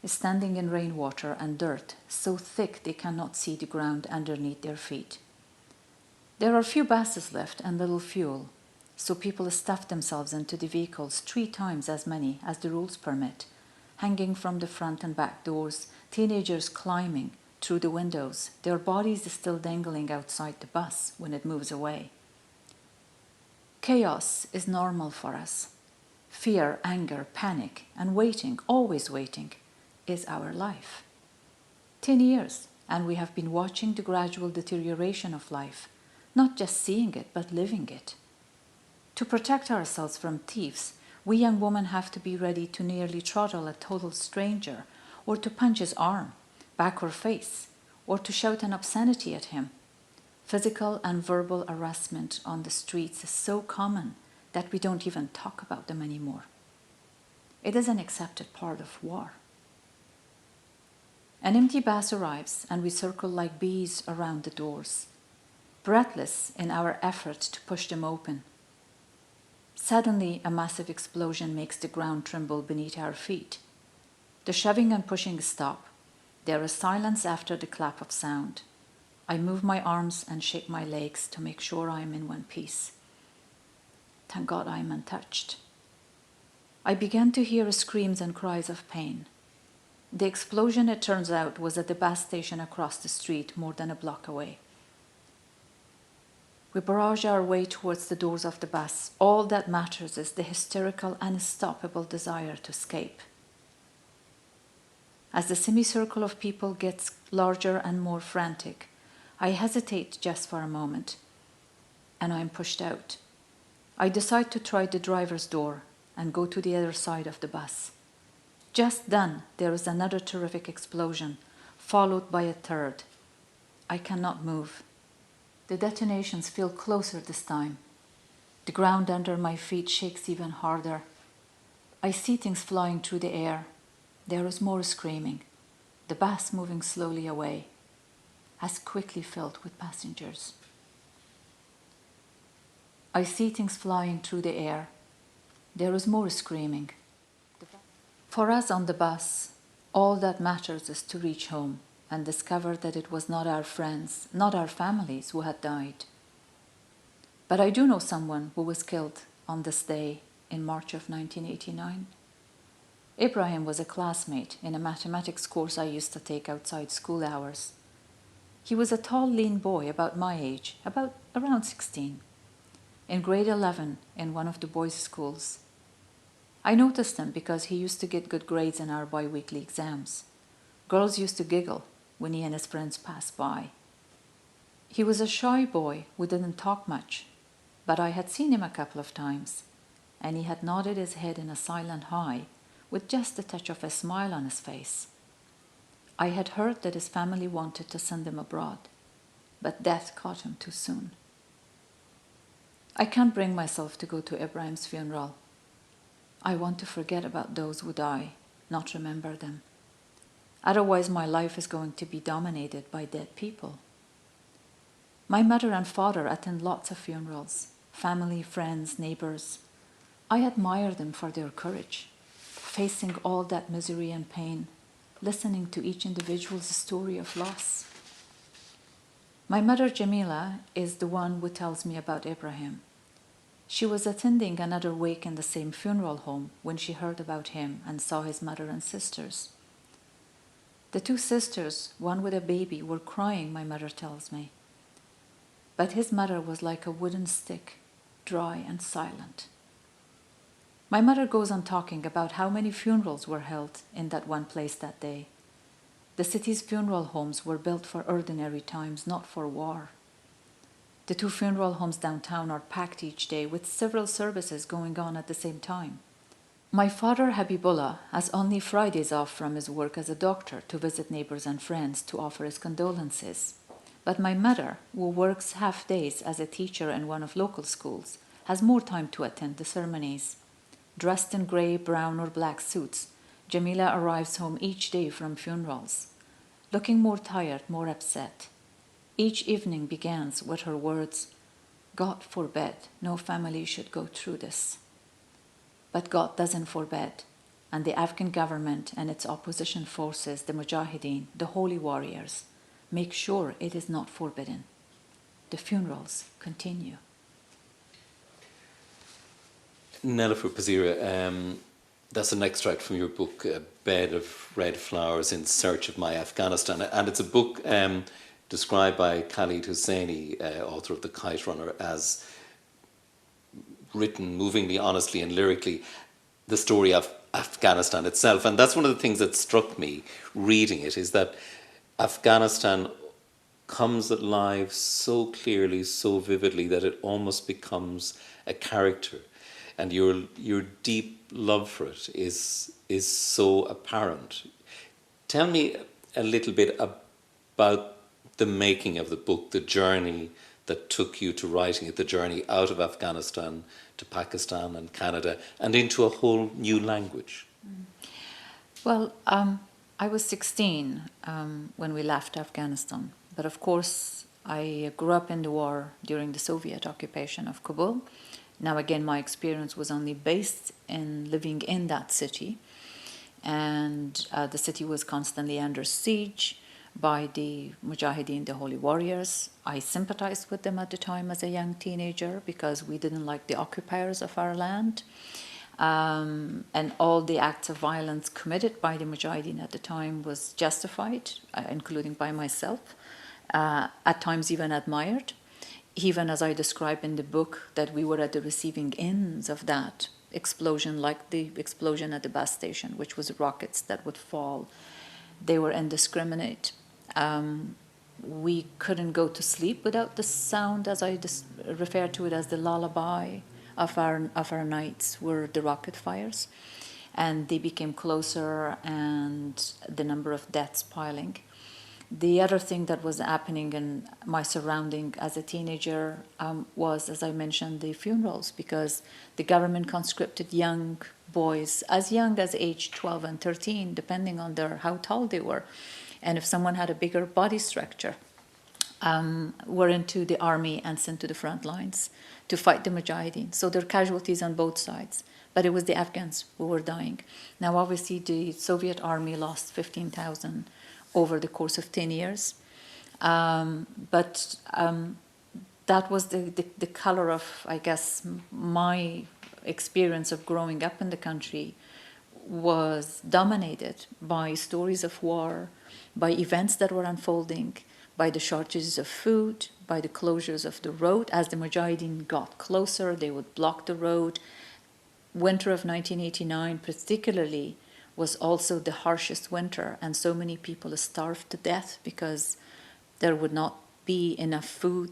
Speaker 3: standing in rainwater and dirt so thick they cannot see the ground underneath their feet. There are few buses left and little fuel, so people stuff themselves into the vehicles 3 times as many as the rules permit, hanging from the front and back doors, teenagers climbing through the windows, their bodies still dangling outside the bus when it moves away. Chaos is normal for us. Fear, anger, panic, and waiting, always waiting, is our life. 10 years, and we have been watching the gradual deterioration of life, not just seeing it, but living it. To protect ourselves from thieves, we young women have to be ready to nearly throttle a total stranger, or to punch his arm, back or face, or to shout an obscenity at him. Physical and verbal harassment on the streets is so common that we don't even talk about them anymore. It is an accepted part of war. An empty bus arrives and we circle like bees around the doors, breathless in our effort to push them open. Suddenly, a massive explosion makes the ground tremble beneath our feet. The shoving and pushing stop. There is silence after the clap of sound. I move my arms and shake my legs to make sure I am in one piece. Thank God I am untouched. I began to hear screams and cries of pain. The explosion, it turns out, was at the bus station across the street, more than a block away. We barrage our way towards the doors of the bus. All that matters is the hysterical, unstoppable desire to escape. As the semicircle of people gets larger and more frantic, I hesitate just for a moment, and I am pushed out. I decide to try the driver's door and go to the other side of the bus. Just then, there is another terrific explosion, followed by a third. I cannot move. The detonations feel closer this time. The ground under my feet shakes even harder. I see things flying through the air. There is more screaming. The bus moving slowly away, as quickly filled with passengers. I see things flying through the air. There is more screaming. For us on the bus, all that matters is to reach home and discover that it was not our friends, not our families who had died. But I do know someone who was killed on this day in March of 1989. Ibrahim was a classmate in a mathematics course I used to take outside school hours. He was a tall, lean boy about my age, around 16, in grade 11 in one of the boys' schools. I noticed him because he used to get good grades in our bi-weekly exams. Girls used to giggle when he and his friends passed by. He was a shy boy who didn't talk much, but I had seen him a couple of times, and he had nodded his head in a silent hi with just a touch of a smile on his face. I had heard that his family wanted to send him abroad, but death caught him too soon. I can't bring myself to go to Ibrahim's funeral. I want to forget about those who die, not remember them. Otherwise, my life is going to be dominated by dead people. My mother and father attend lots of funerals, family, friends, neighbors. I admire them for their courage, facing all that misery and pain, listening to each individual's story of loss. My mother, Jamila, is the one who tells me about Ibrahim. She was attending another wake in the same funeral home when she heard about him and saw his mother and sisters. The 2 sisters, one with a baby, were crying, my mother tells me. But his mother was like a wooden stick, dry and silent. My mother goes on talking about how many funerals were held in that one place that day. The city's funeral homes were built for ordinary times, not for war. The 2 funeral homes downtown are packed each day with several services going on at the same time. My father, Habibullah, has only Fridays off from his work as a doctor to visit neighbors and friends to offer his condolences. But my mother, who works half days as a teacher in one of local schools, has more time to attend the ceremonies. Dressed in grey, brown, or black suits, Jamila arrives home each day from funerals, looking more tired, more upset. Each evening begins with her words, "God forbid no family should go through this." But God doesn't forbid, and the Afghan government and its opposition forces, the Mujahideen, the holy warriors, make sure it is not forbidden. The funerals continue.
Speaker 1: Nelofer Pazira, that's an extract from your book, A Bed of Red Flowers in Search of My Afghanistan. And it's a book described by Khalid Hosseini, author of The Kite Runner, as written movingly, honestly and lyrically, the story of Afghanistan itself. And that's one of the things that struck me reading it, is that Afghanistan comes alive so clearly, so vividly, that it almost becomes a character. And your deep love for it is so apparent. Tell me a little bit about the making of the book, the journey that took you to writing it, the journey out of Afghanistan to Pakistan and Canada and into a whole new language.
Speaker 3: Well, I was 16 when we left Afghanistan. But of course, I grew up in the war during the Soviet occupation of Kabul. Now, again, my experience was only based in living in that city. And the city was constantly under siege by the Mujahideen, the holy warriors. I sympathized with them at the time as a young teenager because we didn't like the occupiers of our land. And all the acts of violence committed by the Mujahideen at the time was justified, including by myself, at times even admired. Even as I describe in the book, that we were at the receiving ends of that explosion, like the explosion at the bus station, which was rockets that would fall. They were indiscriminate. We couldn't go to sleep without the sound, as I refer to it as the lullaby of our nights, were the rocket fires. And they became closer, and the number of deaths piling. The other thing that was happening in my surrounding as a teenager was, as I mentioned, the funerals, because the government conscripted young boys as young as age 12 and 13, depending on how tall they were. And if someone had a bigger body structure, were into the army and sent to the front lines to fight the Mujahideen. So there are casualties on both sides. But it was the Afghans who were dying. Now, obviously, the Soviet army lost 15,000 over the course of 10 years. But that was the color of, I guess, my experience of growing up in the country was dominated by stories of war, by events that were unfolding, by the shortages of food, by the closures of the road. As the Mujahideen got closer, they would block the road. Winter of 1989 particularly was also the harshest winter, and so many people starved to death because there would not be enough food.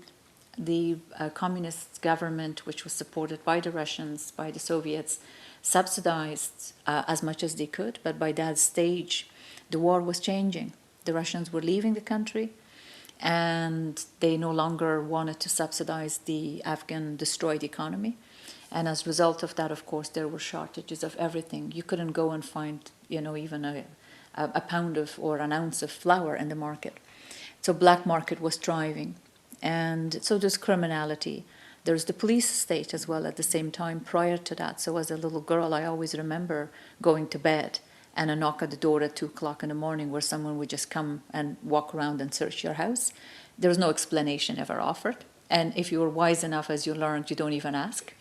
Speaker 3: The communist government, which was supported by the Russians, by the Soviets, subsidized as much as they could, but by that stage, the war was changing. The Russians were leaving the country, and they no longer wanted to subsidize the Afghan destroyed economy. And as a result of that, of course, there were shortages of everything. You couldn't go and find, even a pound of or an ounce of flour in the market. So black market was thriving. And so there's criminality. There's the police state as well at the same time prior to that. So as a little girl, I always remember going to bed and a knock at the door at 2 o'clock in the morning where someone would just come and walk around and search your house. There was no explanation ever offered. And if you were wise enough, as you learned, you don't even ask.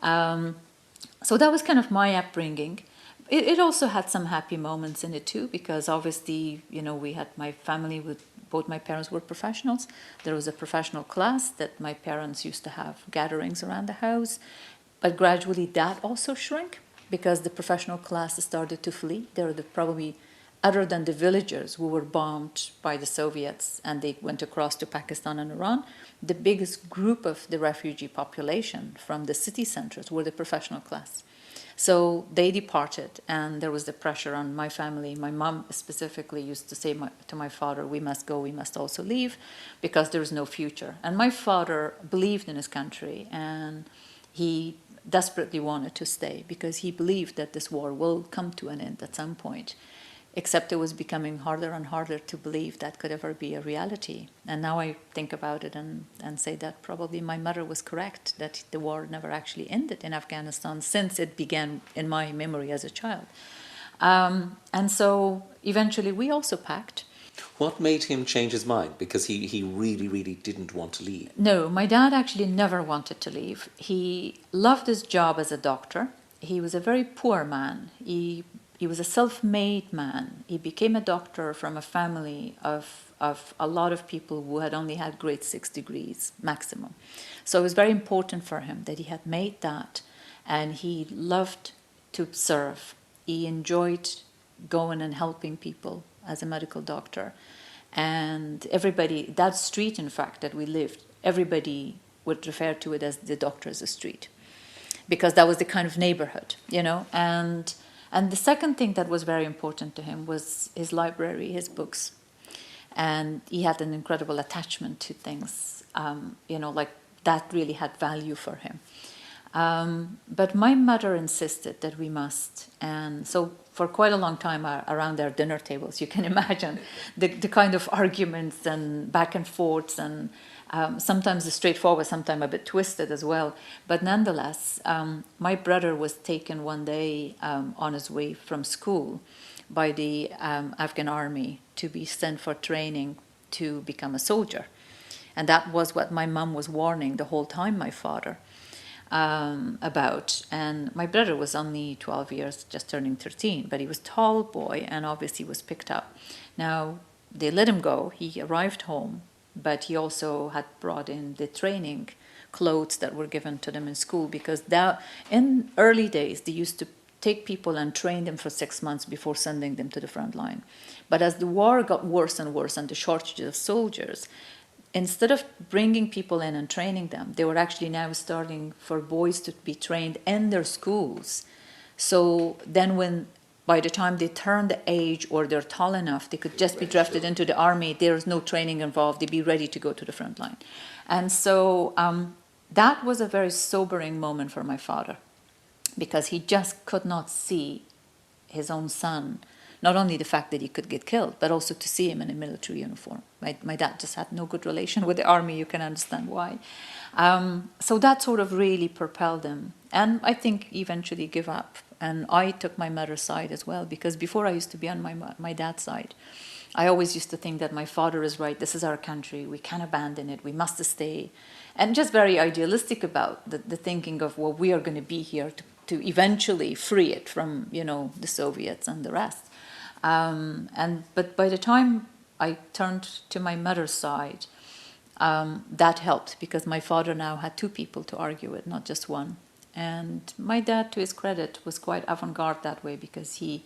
Speaker 3: So that was kind of my upbringing. It also had some happy moments in it too, because obviously, we had my family with both my parents were professionals. There was a professional class that my parents used to have gatherings around the house, but gradually that also shrank because the professional class started to flee. They were probably, other than the villagers who were bombed by the Soviets and they went across to Pakistan and Iran, the biggest group of the refugee population from the city centers were the professional class. So they departed, and there was the pressure on my family. My mom specifically used to say to my father, we must go, we must also leave, because there is no future. And my father believed in his country, and he desperately wanted to stay because he believed that this war will come to an end at some point. Except it was becoming harder and harder to believe that could ever be a reality. And now I think about it and say that probably my mother was correct, that the war never actually ended in Afghanistan since it began in my memory as a child. And so eventually we also packed.
Speaker 1: What made him change his mind? Because he really, really didn't want to leave.
Speaker 3: No, my dad actually never wanted to leave. He loved his job as a doctor. He was a very poor man. He was a self-made man. He became a doctor from a family of a lot of people who had only had grade 6 degrees maximum. So it was very important for him that he had made that, and he loved to serve. He enjoyed going and helping people as a medical doctor. And everybody, that street, in fact, that we lived, everybody would refer to it as the doctor's street, because that was the kind of neighborhood, you know. And the second thing that was very important to him was his library, his books. And he had an incredible attachment to things, you know, like that really had value for him. But my mother insisted that we must. And so for quite a long time around their dinner tables, you can imagine the kind of arguments and back and forths, and sometimes straightforward, sometimes a bit twisted as well. But nonetheless, my brother was taken one day on his way from school by the Afghan army to be sent for training to become a soldier. And that was what my mum was warning the whole time my father about. And my brother was only 12 years, just turning 13, but he was a tall boy and obviously was picked up. Now, they let him go. He arrived home, but he also had brought in the training clothes that were given to them in school, because in early days, they used to take people and train them for 6 months before sending them to the front line. But as the war got worse and worse and the shortage of soldiers, instead of bringing people in and training them, they were actually now starting for boys to be trained in their schools. So then by the time they turn the age or they're tall enough, they could just be drafted into the army. There's no training involved. They'd be ready to go to the front line. And so that was a very sobering moment for my father, because he just could not see his own son, not only the fact that he could get killed, but also to see him in a military uniform. My dad just had no good relation with the army. You can understand why. So that sort of really propelled him. And I think eventually give up. And I took my mother's side as well, because before I used to be on my dad's side. I always used to think that my father is right. This is our country. We can't abandon it. We must stay. And just very idealistic about the thinking of, well, we are going to be here to eventually free it from, you know, the Soviets and the rest. But by the time I turned to my mother's side, that helped, because my father now had two people to argue with, not just one. And my dad, to his credit, was quite avant-garde that way, because he,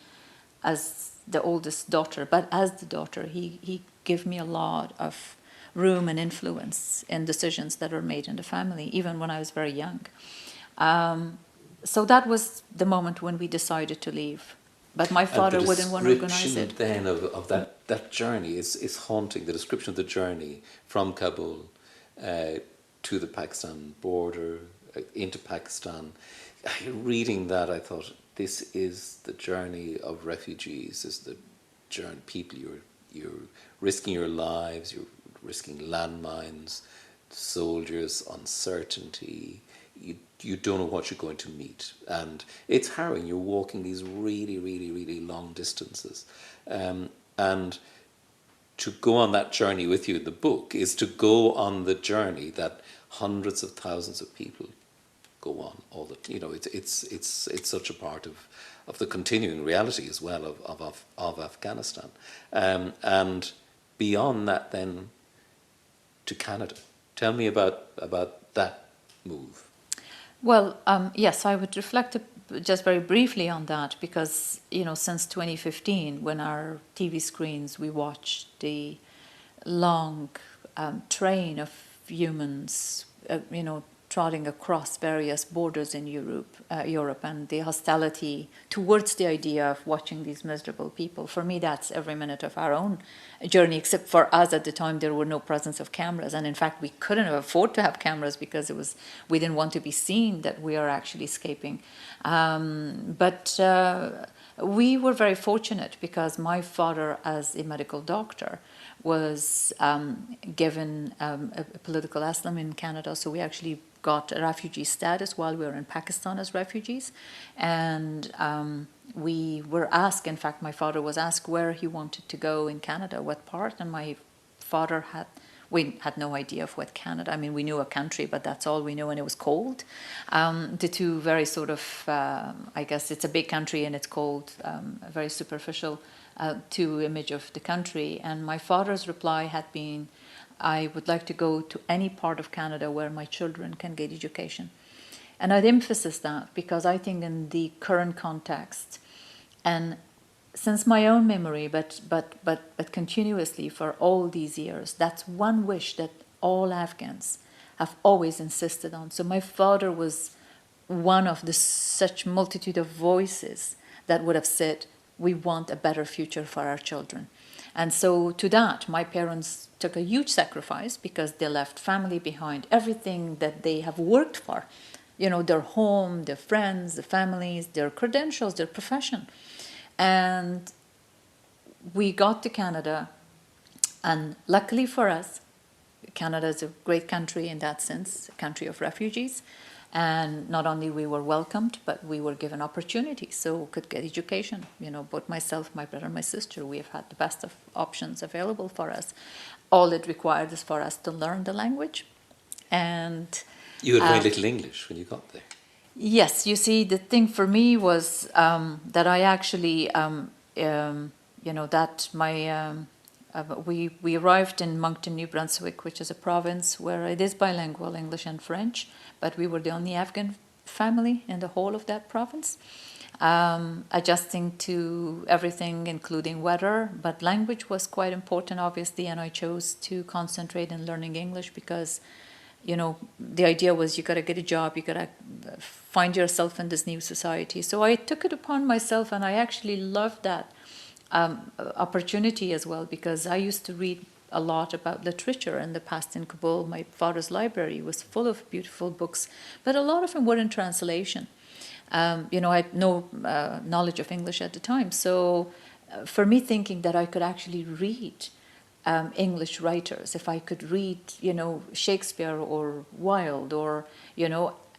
Speaker 3: as the oldest daughter, but as the daughter, he gave me a lot of room and influence in decisions that were made in the family, even when I was very young. So that was the moment when we decided to leave. But my father wouldn't want to organize it.
Speaker 1: The description then of that journey is haunting. The description of the journey from Kabul to the Pakistan border, into Pakistan. Reading that, I thought, this is the journey of refugees. This is the journey, people, you're risking your lives, you're risking landmines, soldiers, uncertainty. You don't know what you're going to meet. And it's harrowing. You're walking these really, really, really long distances. And to go on that journey with you in the book is to go on the journey that hundreds of thousands of people go on all the, you know, it's such a part of the continuing reality as well of Afghanistan. And beyond that then to Canada. Tell me about that move.
Speaker 3: Well, yes, I would reflect just very briefly on that, because, you know, since 2015, when our TV screens, we watched the long train of humans, you know, trotting across various borders in Europe, and the hostility towards the idea of watching these miserable people. For me, that's every minute of our own journey, except for us at the time, there were no presence of cameras. And in fact, we couldn't afford to have cameras because we didn't want to be seen that we are actually escaping. But we were very fortunate because my father, as a medical doctor, was given a political asylum in Canada. So we actually got a refugee status while we were in Pakistan as refugees. And we were asked, in fact, my father was asked where he wanted to go in Canada, what part. And my father we had no idea of what Canada, I mean, we knew a country, but that's all we knew, and it was cold. The two very sort of, I guess it's a big country and it's cold, a very superficial two image of the country. And my father's reply had been, I would like to go to any part of Canada where my children can get education. And I'd emphasize that because I think in the current context, and since my own memory, but continuously for all these years, that's one wish that all Afghans have always insisted on. So my father was one of the such multitude of voices that would have said, we want a better future for our children. And so to that, my parents took a huge sacrifice because they left family behind, everything that they have worked for, their home, their friends, their families, their credentials, their profession. And we got to Canada, and luckily for us, Canada is a great country in that sense, a country of refugees. And not only we were welcomed, but we were given opportunities, so we could get education. Both myself, my brother, and my sister, we have had the best of options available for us. All it required is for us to learn the language. And
Speaker 1: you had very little English when you got there.
Speaker 3: Yes, you see, the thing for me was that I actually, that my we arrived in Moncton, New Brunswick, which is a province where it is bilingual, English and French, but we were the only Afghan family in the whole of that province, adjusting to everything, including weather, but language was quite important, obviously, and I chose to concentrate in learning English because, the idea was you got to get a job, you got to find yourself in this new society. So I took it upon myself, and I actually loved that opportunity as well, because I used to read a lot about literature in the past in Kabul. My father's library was full of beautiful books, but a lot of them were in translation. I had no knowledge of English at the time. So for me, thinking that I could actually read English writers, if I could read, Shakespeare or Wilde or,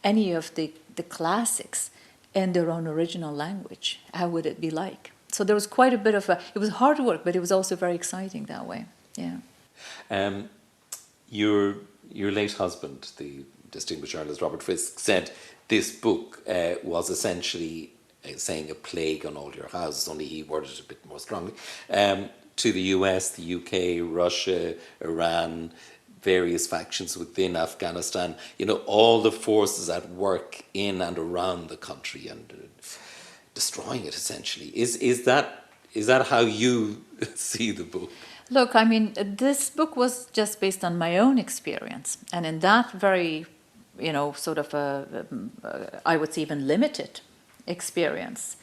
Speaker 3: any of the classics in their own original language, how would it be like? So there was quite a bit of it was hard work, but it was also very exciting that way. Yeah.
Speaker 1: Your late husband, the distinguished journalist Robert Fisk, said this book was essentially saying a plague on all your houses, only he worded it a bit more strongly, to the US, the UK, Russia, Iran, various factions within Afghanistan, all the forces at work in and around the country and destroying it essentially. Is that how you see the book?
Speaker 3: Look, I mean, this book was just based on my own experience, and in that very, sort of I would say even limited experience,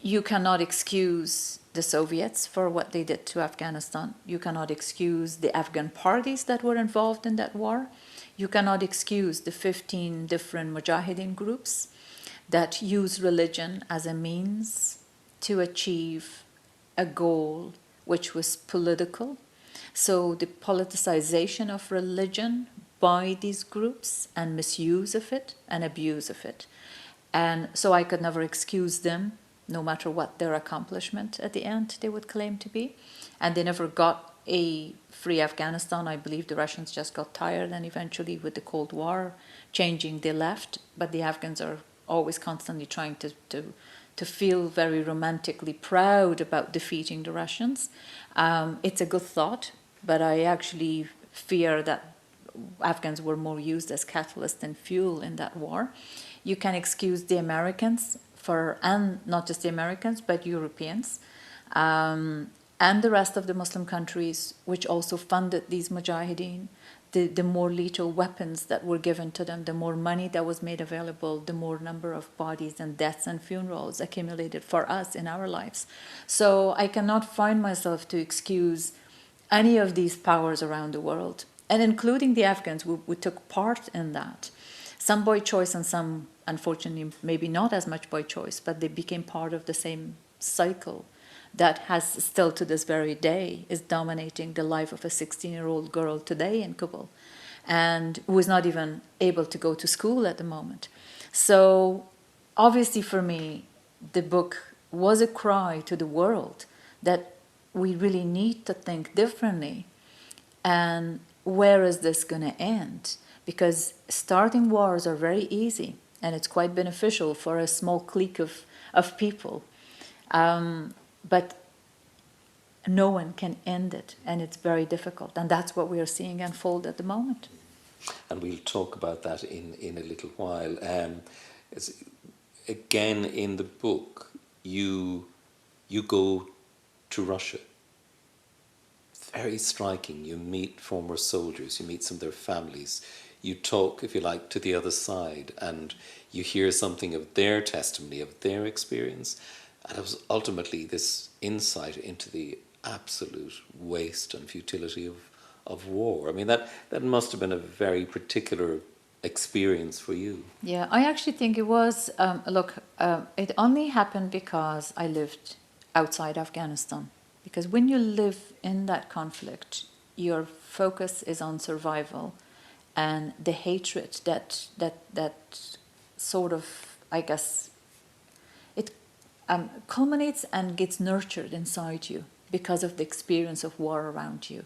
Speaker 3: you cannot excuse the Soviets for what they did to Afghanistan. You cannot excuse the Afghan parties that were involved in that war. You cannot excuse the 15 different Mujahideen groups that use religion as a means to achieve a goal which was political. So the politicization of religion by these groups and misuse of it and abuse of it. And so I could never excuse them, no matter what their accomplishment at the end they would claim to be. And they never got a free Afghanistan. I believe the Russians just got tired, and eventually with the Cold War changing, they left. But the Afghans are always constantly trying to feel very romantically proud about defeating the Russians. It's a good thought, but I actually fear that Afghans were more used as catalyst and fuel in that war. You can excuse the Americans and not just the Americans, but Europeans, and the rest of the Muslim countries, which also funded these Mujahideen, the more lethal weapons that were given to them, the more money that was made available, the more number of bodies and deaths and funerals accumulated for us in our lives. So I cannot find myself to excuse any of these powers around the world, and including the Afghans, we took part in that. Some by choice and some, unfortunately, maybe not as much by choice, but they became part of the same cycle that has still to this very day is dominating the life of a 16-year-old girl today in Kabul, and who is not even able to go to school at the moment. So obviously for me, the book was a cry to the world that we really need to think differently, and where is this going to end? Because starting wars are very easy, and it's quite beneficial for a small clique of people. But no one can end it, and it's very difficult. And that's what we are seeing unfold at the moment.
Speaker 1: And we'll talk about that in a little while. Again, in the book, you go to Russia. Very striking. You meet former soldiers, you meet some of their families, you talk, if you like, to the other side, and you hear something of their testimony, of their experience. And it was ultimately this insight into the absolute waste and futility of war. I mean, that must have been a very particular experience for you.
Speaker 3: Yeah, I actually think it was, it only happened because I lived outside Afghanistan. Because when you live in that conflict, your focus is on survival, and the hatred that sort of, I guess, it culminates and gets nurtured inside you because of the experience of war around you.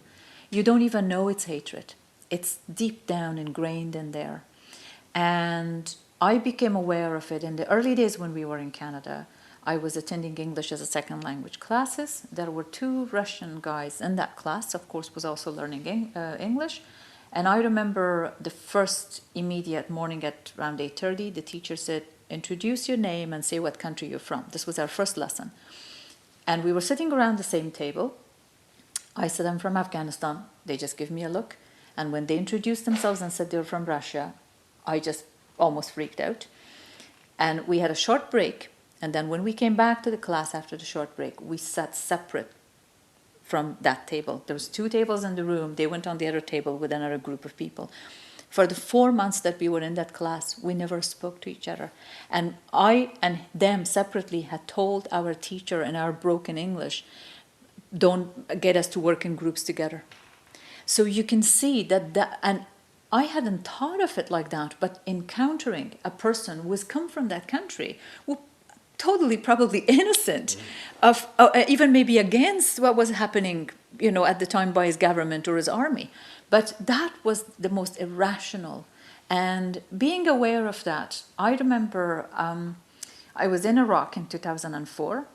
Speaker 3: You don't even know it's hatred. It's deep down ingrained in there. And I became aware of it in the early days when we were in Canada. I was attending English as a second language classes. There were 2 Russian guys in that class, of course, was also learning English. And I remember the first immediate morning at around 8:30, the teacher said, introduce your name and say what country you're from. This was our first lesson. And we were sitting around the same table. I said, I'm from Afghanistan. They just give me a look. And when they introduced themselves and said they were from Russia, I just almost freaked out. And we had a short break. And then when we came back to the class after the short break, we sat separate from that table. There was 2 tables in the room. They went on the other table with another group of people. For the 4 months that we were in that class, we never spoke to each other. And I and them separately had told our teacher in our broken English, don't get us to work in groups together. So you can see that, and I hadn't thought of it like that, but encountering a person who has come from that country, who totally probably innocent of even maybe against what was happening, at the time by his government or his army. But that was the most irrational. And being aware of that, I remember I was in Iraq in 2004.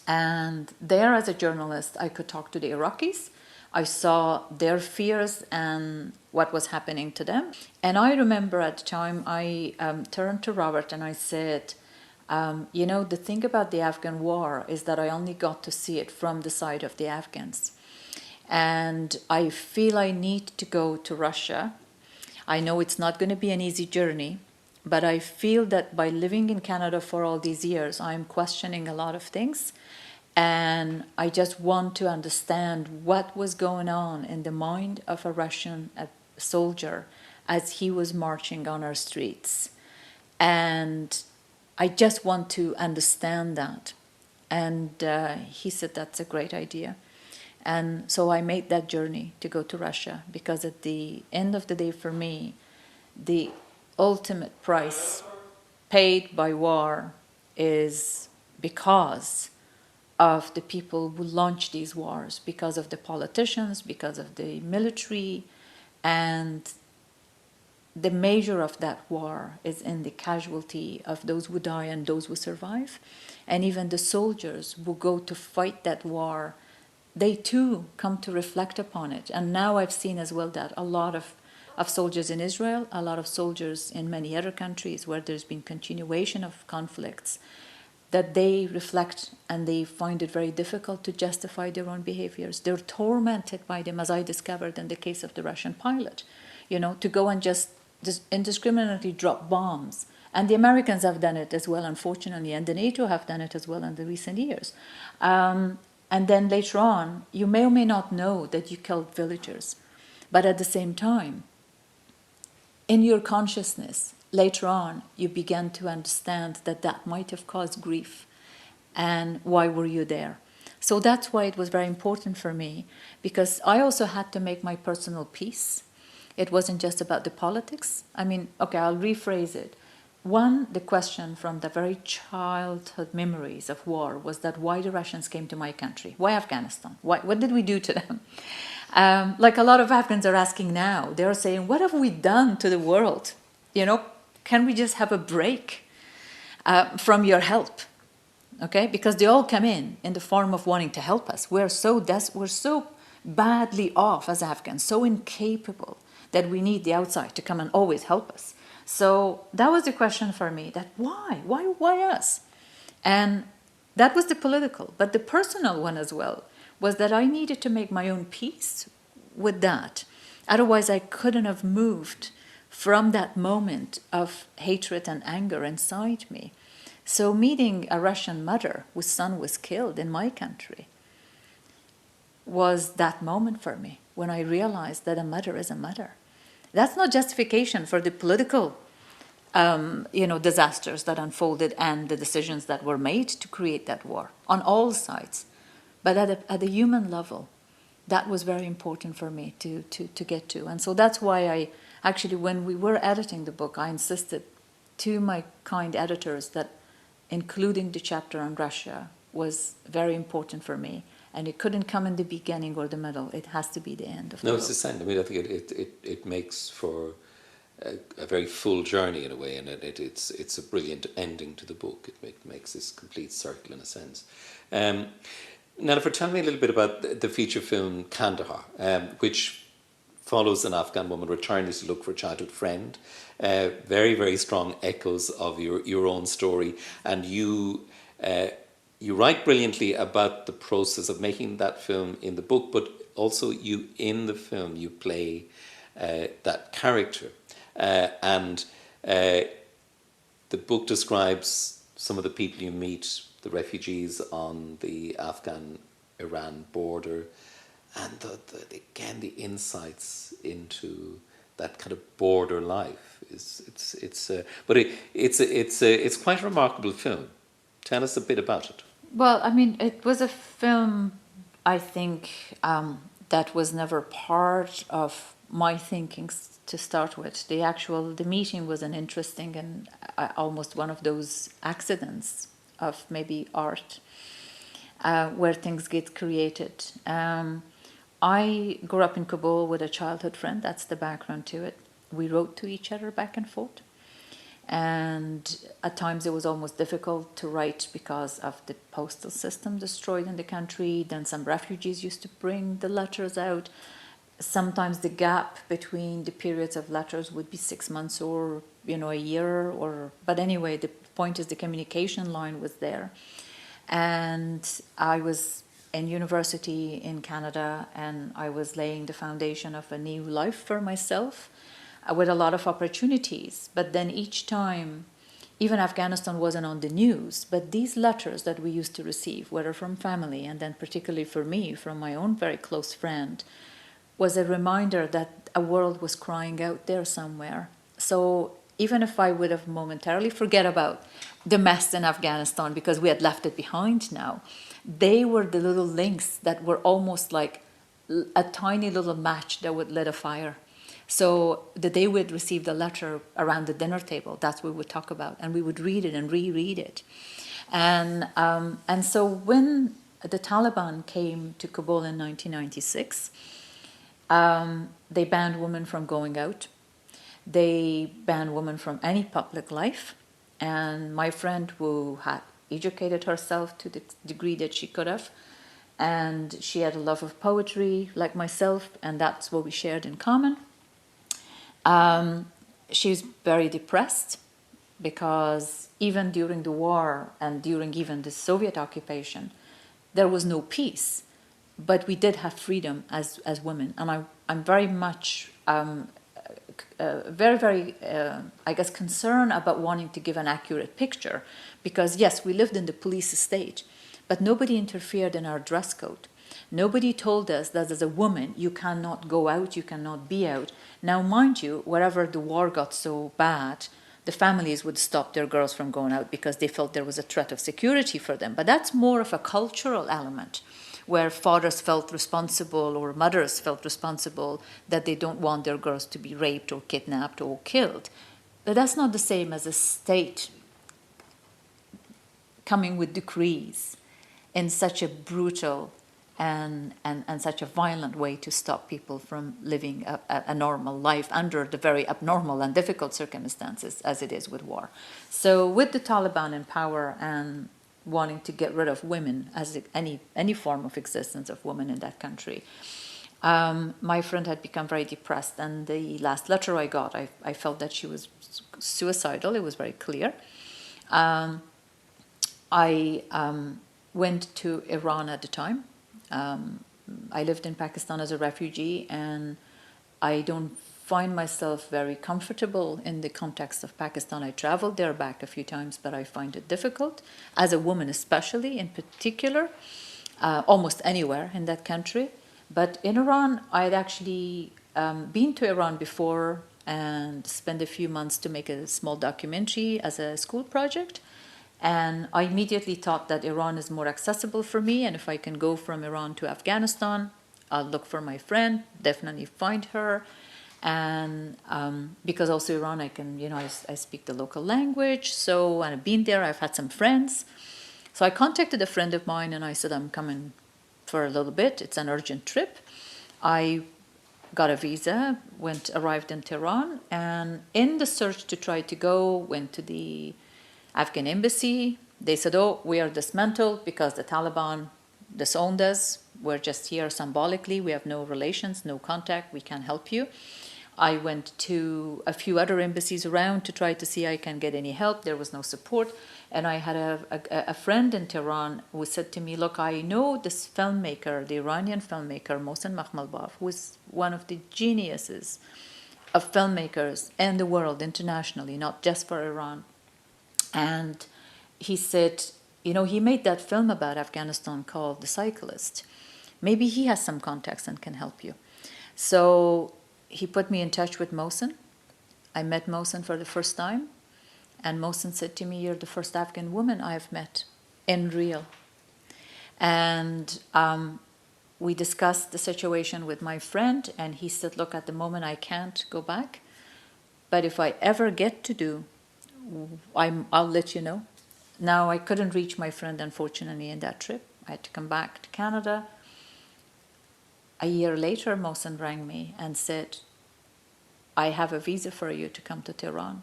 Speaker 3: And there as a journalist, I could talk to the Iraqis. I saw their fears and what was happening to them. And I remember at the time I turned to Robert and I said, the thing about the Afghan war is that I only got to see it from the side of the Afghans. And I feel I need to go to Russia. I know it's not going to be an easy journey, but I feel that by living in Canada for all these years, I'm questioning a lot of things. And I just want to understand what was going on in the mind of a Russian soldier as he was marching on our streets. And I just want to understand that. And he said, that's a great idea. And so I made that journey to go to Russia, because at the end of the day, for me, the ultimate price paid by war is because of the people who launched these wars, because of the politicians, because of the military, and the measure of that war is in the casualty of those who die and those who survive. And even the soldiers who go to fight that war, they too come to reflect upon it. And now I've seen as well that a lot of soldiers in Israel, a lot of soldiers in many other countries where there's been continuation of conflicts, that they reflect and they find it very difficult to justify their own behaviors. They're tormented by them, as I discovered in the case of the Russian pilot, to go and just indiscriminately drop bombs. And the Americans have done it as well, unfortunately, and the NATO have done it as well in the recent years. And then later on, you may or may not know that you killed villagers. But at the same time, in your consciousness, later on, you began to understand that that might have caused grief. And why were you there? So that's why it was very important for me, because I also had to make my personal peace. It wasn't just about the politics. I mean, okay, I'll rephrase it. One, the question from the very childhood memories of war was that why the Russians came to my country? Why Afghanistan? What did we do to them? Like a lot of Afghans are asking now, they're saying, what have we done to the world? Can we just have a break from your help? Okay, because they all come in the form of wanting to help us. We're so badly off as Afghans, so incapable that we need the outside to come and always help us. So that was the question for me, that why us? And that was the political, but the personal one as well was that I needed to make my own peace with that. Otherwise, I couldn't have moved from that moment of hatred and anger inside me. So meeting a Russian mother whose son was killed in my country was that moment for me when I realized that a mother is a mother. That's not justification for the political disasters that unfolded and the decisions that were made to create that war on all sides. But at a human level, that was very important for me to get to. And so that's why I actually, when we were editing the book, I insisted to my kind editors that including the chapter on Russia was very important for me. And it couldn't come in the beginning or the middle. It has to be the end of the book.
Speaker 1: No, it's the same. I mean, I think it makes for a very full journey in a way, and it's a brilliant ending to the book. It makes this complete circle in a sense. Nelofer, tell me a little bit about the feature film Kandahar, which follows an Afghan woman returning to look for a childhood friend. Very, very strong echoes of your own story, and you write brilliantly about the process of making that film in the book, but also in the film you play that character. And the book describes some of the people you meet, the refugees on the Afghan-Iran border, and the insights into that kind of border life. It's quite a remarkable film. Tell us a bit about it.
Speaker 3: Well, I mean, it was a film, I think, that was never part of my thinking to start with. The meeting was an interesting and almost one of those accidents of maybe art where things get created. I grew up in Kabul with a childhood friend. That's the background to it. We wrote to each other back and forth. And at times it was almost difficult to write because of the postal system destroyed in the country. Then some refugees used to bring the letters out. Sometimes the gap between the periods of letters would be 6 months or a year. But anyway, the point is the communication line was there. And I was in university in Canada, and I was laying the foundation of a new life for myself, with a lot of opportunities. But then each time, even Afghanistan wasn't on the news, but these letters that we used to receive, whether from family, and then particularly for me, from my own very close friend, was a reminder that a world was crying out there somewhere. So even if I would have momentarily forget about the mess in Afghanistan because we had left it behind now, they were the little links that were almost like a tiny little match that would lit a fire. So the day we'd receive the letter around the dinner table, that's what we would talk about, and we would read it and reread it. And so when the Taliban came to Kabul in 1996, they banned women from going out. They banned women from any public life. And my friend, who had educated herself to the degree that she could have, and she had a love of poetry like myself, and that's what we shared in common. She was very depressed, because even during the war and during even the Soviet occupation, there was no peace. But we did have freedom as women. And I'm very much, I guess, concerned about wanting to give an accurate picture. Because, yes, we lived in the police state, but nobody interfered in our dress code. Nobody told us that as a woman, you cannot go out, you cannot be out. Now, mind you, wherever the war got so bad, the families would stop their girls from going out because they felt there was a threat of security for them. But that's more of a cultural element, where fathers felt responsible or mothers felt responsible that they don't want their girls to be raped or kidnapped or killed. But that's not the same as a state coming with decrees in such a brutal and such a violent way to stop people from living a normal life under the very abnormal and difficult circumstances as it is with war. So with the Taliban in power and wanting to get rid of women as any form of existence of women in that country, my friend had become very depressed. And the last letter I got, I felt that she was suicidal. It was very clear. I went to Iran at the time. I lived in Pakistan as a refugee, and I don't find myself very comfortable in the context of Pakistan. I traveled there back a few times, but I find it difficult, as a woman especially, in particular, almost anywhere in that country. But in Iran, I had actually been to Iran before and spent a few months to make a small documentary as a school project. And I immediately thought that Iran is more accessible for me, and if I can go from Iran to Afghanistan, I'll look for my friend, definitely find her. And because also Iran, I can, I speak the local language, so, and I've been there, I've had some friends. So I contacted a friend of mine and I said, I'm coming for a little bit, it's an urgent trip. I got a visa, arrived in Tehran, and in the search to try to go, went to the Afghan embassy. They said, oh, we are dismantled because the Taliban disowned us. We're just here symbolically. We have no relations, no contact. We can't help you. I went to a few other embassies around to try to see if I can get any help. There was no support. And I had a friend in Tehran who said to me, look, I know this filmmaker, the Iranian filmmaker, Mohsen Makhmalbaf, who is one of the geniuses of filmmakers in the world internationally, not just for Iran. And he said, he made that film about Afghanistan called The Cyclist. Maybe he has some contacts and can help you. So he put me in touch with Mohsen. I met Mohsen for the first time. And Mohsen said to me, you're the first Afghan woman I've met in real. And we discussed the situation with my friend. And he said, look, at the moment I can't go back. But if I ever get to do, I'll let you know. Now, I couldn't reach my friend, unfortunately, in that trip. I had to come back to Canada. A year later, Mohsen rang me and said, I have a visa for you to come to Tehran.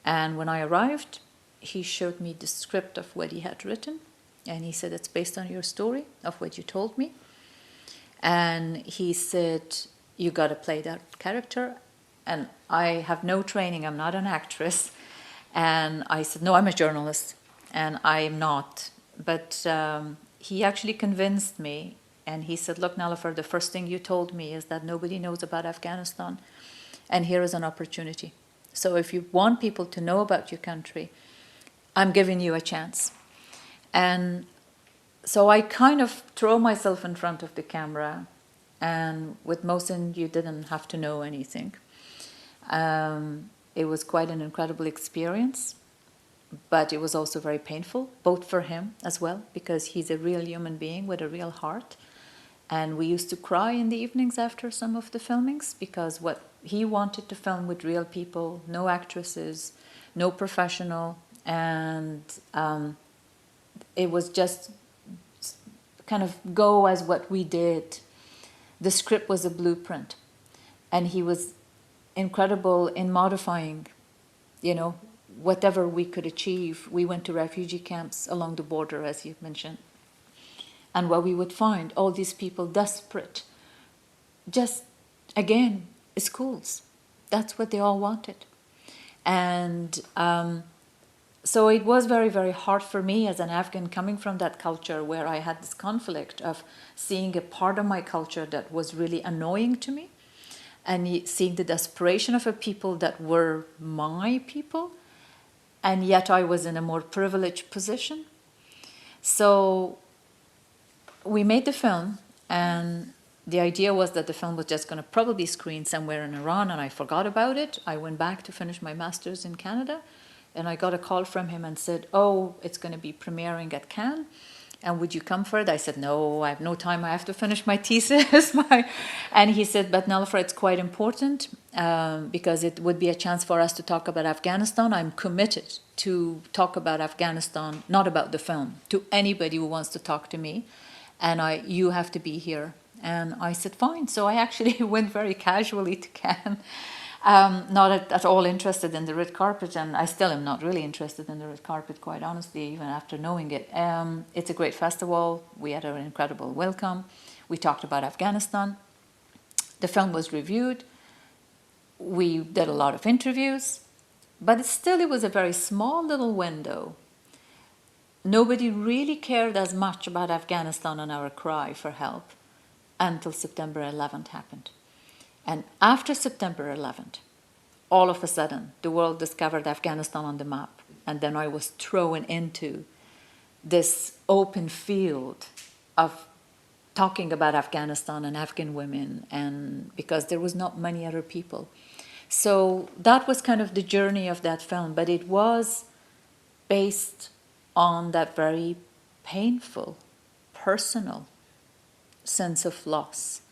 Speaker 3: And when I arrived, he showed me the script of what he had written. And he said, it's based on your story, of what you told me. And he said, you got to play that character. And I have no training. I'm not an actress. And I said, no, I'm a journalist, and I'm not. But he actually convinced me, and he said, look, Nelofer, the first thing you told me is that nobody knows about Afghanistan, and here is an opportunity. So if you want people to know about your country, I'm giving you a chance. And so I kind of throw myself in front of the camera, and with Mohsen, you didn't have to know anything. It was quite an incredible experience, but it was also very painful, both for him as well, because he's a real human being with a real heart. And we used to cry in the evenings after some of the filmings, because what he wanted to film with real people, no actresses, no professional, and it was just kind of go as what we did. The script was a blueprint, and he was incredible in modifying, whatever we could achieve. We went to refugee camps along the border, as you mentioned. And what we would find, all these people desperate, just, again, schools. That's what they all wanted. And so it was very, very hard for me as an Afghan coming from that culture where I had this conflict of seeing a part of my culture that was really annoying to me and seeing the desperation of a people that were my people, and yet I was in a more privileged position. So we made the film, and the idea was that the film was just going to probably screen somewhere in Iran, and I forgot about it. I went back to finish my master's in Canada, and I got a call from him and said, oh, it's going to be premiering at Cannes, and would you come for it? I said, no, I have no time. I have to finish my thesis. And he said, but Nelofer, it's quite important because it would be a chance for us to talk about Afghanistan. I'm committed to talk about Afghanistan, not about the film, to anybody who wants to talk to me. And you have to be here. And I said, fine. So I actually went very casually to Cannes. Not at all interested in the red carpet, and I still am not really interested in the red carpet, quite honestly, even after knowing it. It's a great festival. We had an incredible welcome. We talked about Afghanistan. The film was reviewed. We did a lot of interviews, but it was a very small little window. Nobody really cared as much about Afghanistan and our cry for help until September 11th happened. And after September 11th, all of a sudden, the world discovered Afghanistan on the map. And then I was thrown into this open field of talking about Afghanistan and Afghan women, and because there was not many other people. So that was kind of the journey of that film, but it was based on that very painful, personal sense of loss,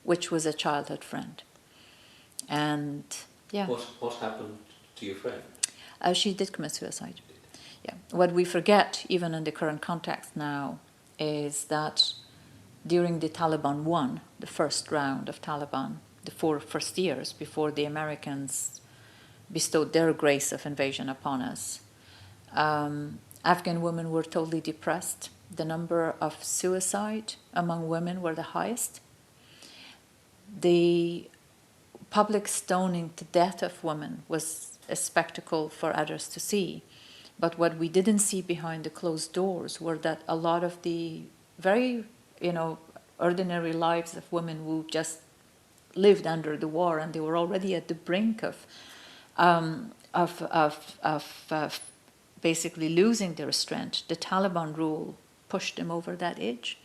Speaker 3: which was a childhood friend. And yeah.
Speaker 1: What happened to your friend?
Speaker 3: She did commit suicide. Yeah. What we forget, even in the current context now, is that during the Taliban won, the first round of Taliban, the 4 first years before the Americans bestowed their grace of invasion upon us, Afghan women were totally depressed. The number of suicide among women were the highest. The public stoning to death of women was a spectacle for others to see. But what we didn't see behind the closed doors were that a lot of the very, ordinary lives of women who just lived under the war, and they were already at the brink of basically losing their strength. The Taliban rule pushed them over that edge.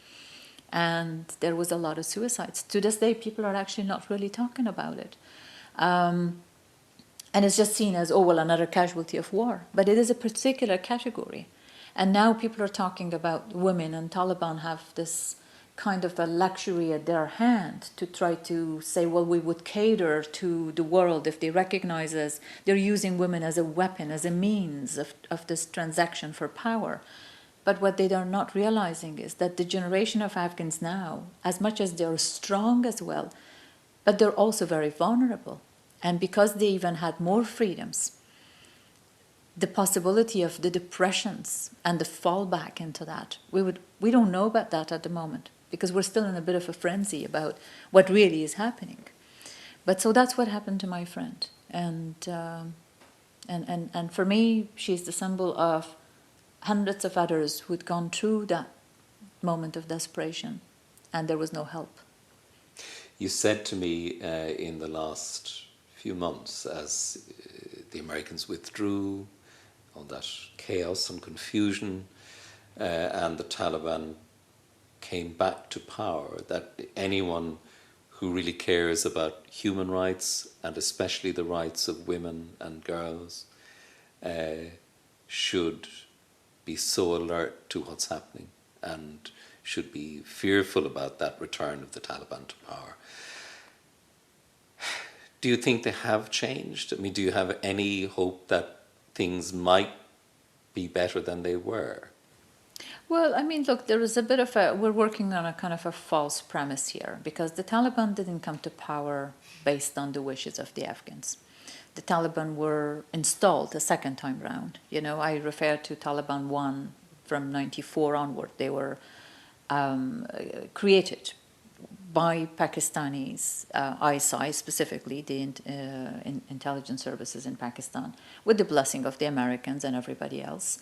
Speaker 3: And there was a lot of suicides. To this day, people are actually not really talking about it. And it's just seen as, another casualty of war. But it is a particular category. And now people are talking about women, and Taliban have this kind of a luxury at their hand to try to say, we would cater to the world if they recognize us. They're using women as a weapon, as a means of this transaction for power. But what they are not realizing is that the generation of Afghans now, as much as they're strong as well, but they're also very vulnerable. And because they even had more freedoms, the possibility of the depressions and the fallback into that, we don't know about that at the moment, because we're still in a bit of a frenzy about what really is happening. But so that's what happened to my friend. And for me, she's the symbol of hundreds of others who'd gone through that moment of desperation, and there was no help.
Speaker 1: You said to me in the last few months, as the Americans withdrew, all that chaos and confusion, and the Taliban came back to power, that anyone who really cares about human rights, and especially the rights of women and girls, should be so alert to what's happening and should be fearful about that return of the Taliban to power. Do you think they have changed? I mean, do you have any hope that things might be better than they were?
Speaker 3: Well, I mean, look, there is a bit of we're working on a kind of a false premise here, because the Taliban didn't come to power based on the wishes of the Afghans. The Taliban were installed a second time round. I refer to Taliban 1 from 94 onward. They were created by Pakistanis, ISI specifically, the intelligence services in Pakistan, with the blessing of the Americans and everybody else.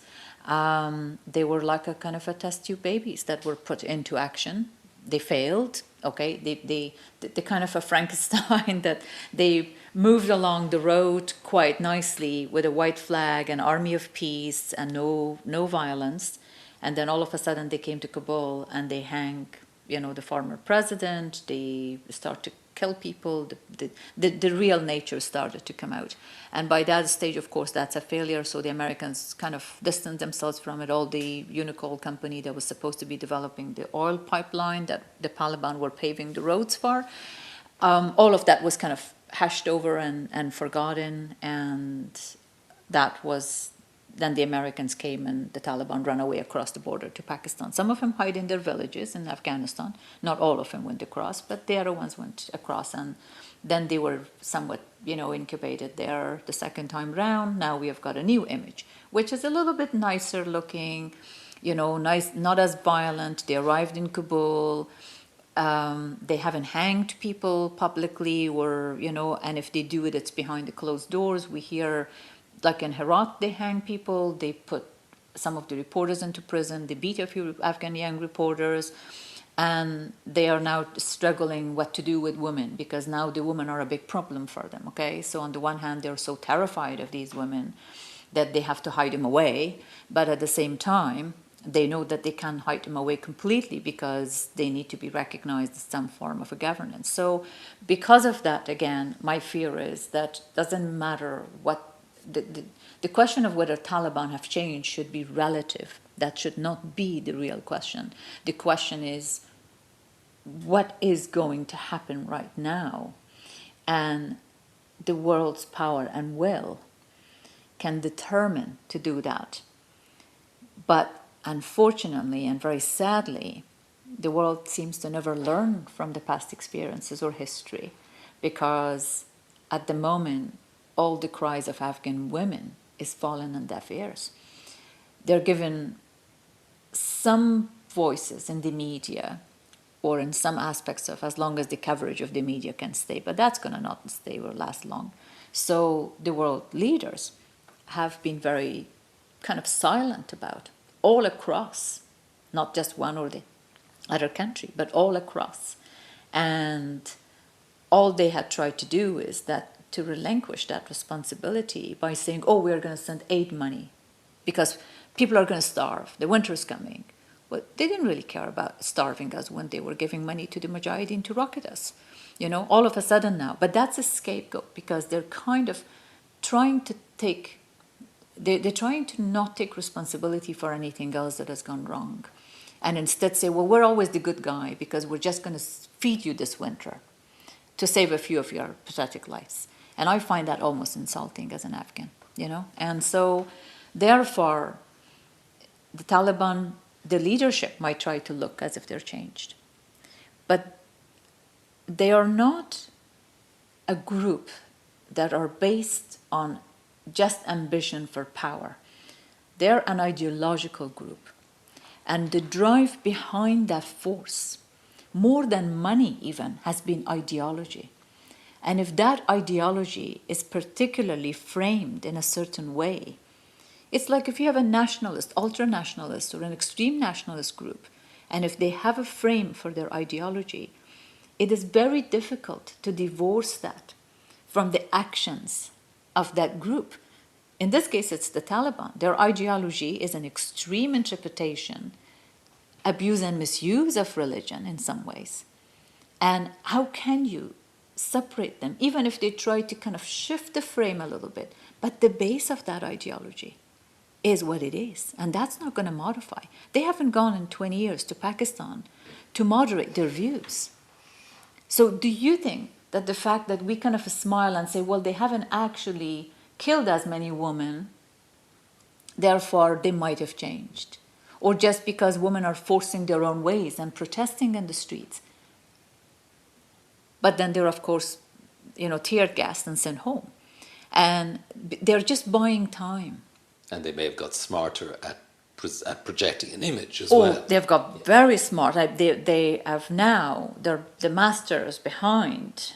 Speaker 3: They were like a kind of a test tube babies that were put into action. They failed, okay? They kind of a Frankenstein that they moved along the road quite nicely with a white flag, an army of peace, and no violence. And then all of a sudden they came to Kabul and they hang, the former president. They start to kill people. The real nature started to come out. And by that stage, of course, that's a failure. So the Americans kind of distanced themselves from it. All the Unicol company that was supposed to be developing the oil pipeline that the Taliban were paving the roads for, all of that was kind of hashed over and forgotten. And that was... Then the Americans came and the Taliban ran away across the border to Pakistan. Some of them hid in their villages in Afghanistan. Not all of them went across, but the other ones went across. And then they were somewhat, incubated there the second time round. Now we have got a new image, which is a little bit nicer looking, nice, not as violent. They arrived in Kabul. They haven't hanged people publicly and if they do it, it's behind the closed doors. We hear... Like in Herat, they hang people. They put some of the reporters into prison. They beat a few Afghan young reporters. And they are now struggling what to do with women because now the women are a big problem for them, okay? So on the one hand, they're so terrified of these women that they have to hide them away. But at the same time, they know that they can't hide them away completely because they need to be recognized as some form of a governance. So because of that, again, my fear is that doesn't matter what... The question of whether Taliban have changed should be relative. That should not be the real question. The question is, what is going to happen right now? And the world's power and will can determine to do that. But unfortunately and very sadly, the world seems to never learn from the past experiences or history because at the moment, all the cries of Afghan women is fallen on deaf ears. They're given some voices in the media or in some aspects of, as long as the coverage of the media can stay, but that's going to not stay or last long. So the world leaders have been very kind of silent about all across, not just one or the other country, but all across. And all they had tried to do is that to relinquish that responsibility by saying, we're going to send aid money because people are going to starve. The winter is coming. Well, they didn't really care about starving us when they were giving money to the Mujahideen to rocket us, all of a sudden now. But that's a scapegoat because they're kind of trying to take, they're trying to not take responsibility for anything else that has gone wrong. And instead say, we're always the good guy because we're just going to feed you this winter to save a few of your pathetic lives. And I find that almost insulting as an Afghan, And so, therefore, the Taliban, the leadership might try to look as if they're changed. But they are not a group that are based on just ambition for power. They're an ideological group. And the drive behind that force, more than money even, has been ideology. And if that ideology is particularly framed in a certain way, it's like if you have a nationalist, ultra-nationalist, or an extreme nationalist group, and if they have a frame for their ideology, it is very difficult to divorce that from the actions of that group. In this case, it's the Taliban. Their ideology is an extreme interpretation, abuse and misuse of religion in some ways. And how can you separate them, even if they try to kind of shift the frame a little bit? But the base of that ideology is what it is, and that's not going to modify. They haven't gone in 20 years to Pakistan to moderate their views. So do you think that the fact that we kind of smile and say, well, they haven't actually killed as many women, therefore they might have changed? Or just because women are forcing their own ways and protesting in the streets, but then they're, of course, tear gassed and sent home. And they're just buying time.
Speaker 1: And they may have got smarter at at projecting an image as
Speaker 3: Oh,
Speaker 1: well.
Speaker 3: they've got very smart. They have now, the masters behind,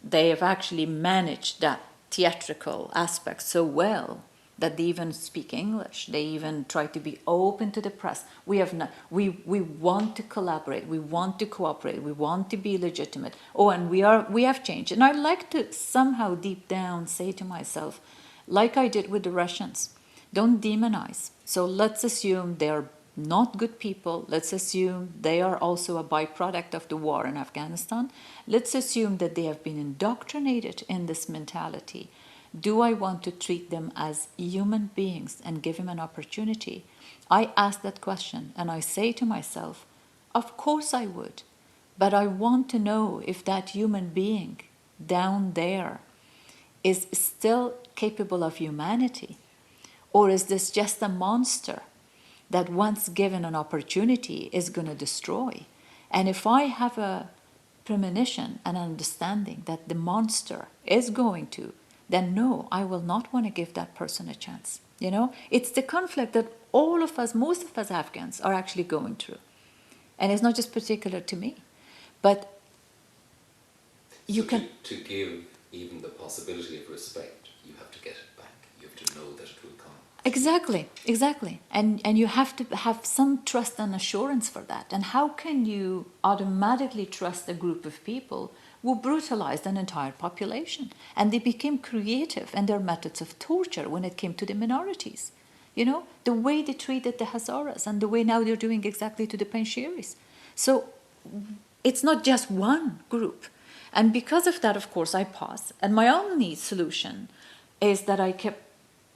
Speaker 3: they have actually managed that theatrical aspect so well that they even speak English. They even try to be open to the press. We want to collaborate. We want to cooperate. We want to be legitimate. Oh, and we have changed. And I like to somehow deep down say to myself, like I did with the Russians, don't demonize. So let's assume they're not good people. Let's assume they are also a byproduct of the war in Afghanistan. Let's assume that they have been indoctrinated in this mentality. Do I want to treat them as human beings and give them an opportunity? I ask that question and I say to myself, of course I would. But I want to know if that human being down there is still capable of humanity. Or is this just a monster that once given an opportunity is going to destroy? And if I have a premonition, an understanding that the monster is going to, then no, I will not want to give that person a chance. You know, it's the conflict that all of us, most of us Afghans are actually going through. And it's not just particular to me, but you
Speaker 1: so
Speaker 3: can...
Speaker 1: To give even the possibility of respect, you have to get it back. You have to know that it will come.
Speaker 3: Exactly. And you have to have some trust and assurance for that. And how can you automatically trust a group of people who brutalized an entire population? And they became creative in their methods of torture when it came to the minorities. You know, the way they treated the Hazaras and the way now they're doing exactly to the Panjshiris. So it's not just one group. And because of that, of course, I pause. And my only solution is that I kept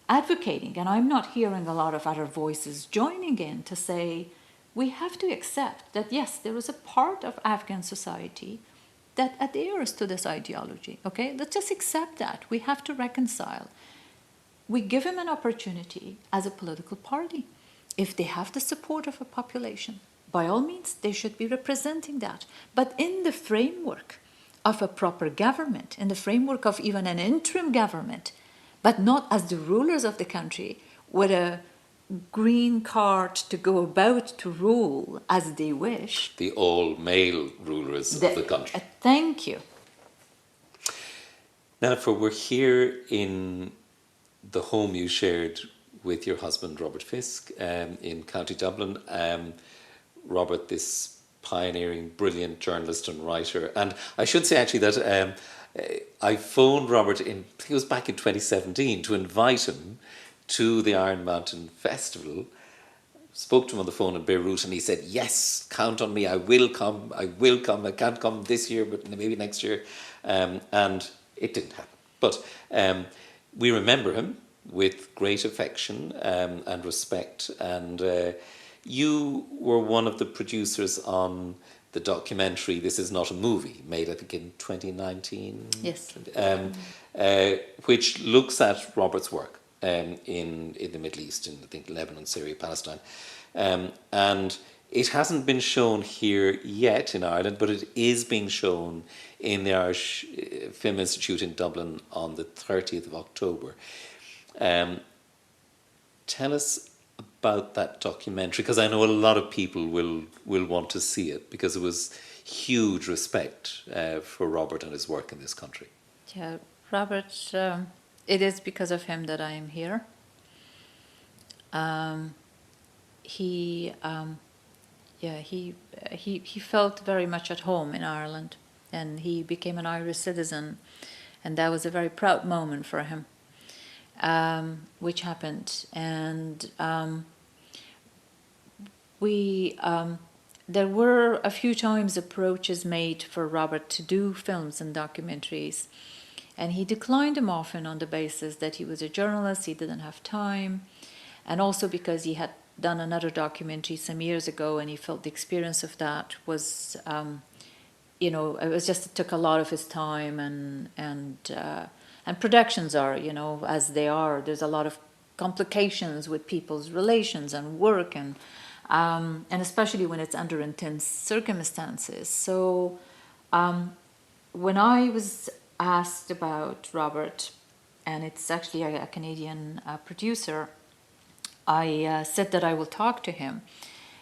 Speaker 3: advocating, and I'm not hearing a lot of other voices joining in to say, we have to accept that, yes, there is a part of Afghan society that adheres to this ideology, okay? Let's just accept that. We have to reconcile. We give them an opportunity as a political party. If they have the support of a population, by all means, they should be representing that. But in the framework of a proper government, in the framework of even an interim government, but not as the rulers of the country with a green card to go about to rule as they wish.
Speaker 1: The all-male rulers of the country.
Speaker 3: Thank you.
Speaker 1: Nelofer, we're here in the home you shared with your husband, Robert Fisk, in County Dublin. Robert, this pioneering, brilliant journalist and writer. And I should say actually that I phoned Robert in, I think it was back in 2017, to invite him to the Iron Mountain Festival. Spoke to him on the phone in Beirut and he said, yes, count on me, I will come. I can't come this year, but maybe next year. And it didn't happen. But we remember him with great affection and respect. And you were one of the producers on the documentary This Is Not a Movie, made I think in 2019.
Speaker 3: Yes.
Speaker 1: Which looks at Robert's work in the Middle East, in I think Lebanon, Syria, Palestine. And it hasn't been shown here yet in Ireland, but it is being shown in the Irish Film Institute in Dublin on the 30th of October. Tell us about that documentary, because I know a lot of people will want to see it, because it was huge respect for Robert and his work in this country.
Speaker 3: Yeah, Robert, it is because of him that I am here. He felt very much at home in Ireland, and he became an Irish citizen, and that was a very proud moment for him. Which happened, and there were a few times approaches made for Robert to do films and documentaries, and he declined them often on the basis that he was a journalist, he didn't have time, and also because he had done another documentary some years ago and he felt the experience of that was, it was just, it took a lot of his time, and productions are, as they are, there's a lot of complications with people's relations and work, and especially when it's under intense circumstances. So when I was asked about Robert, and it's actually a Canadian producer, I said that I will talk to him.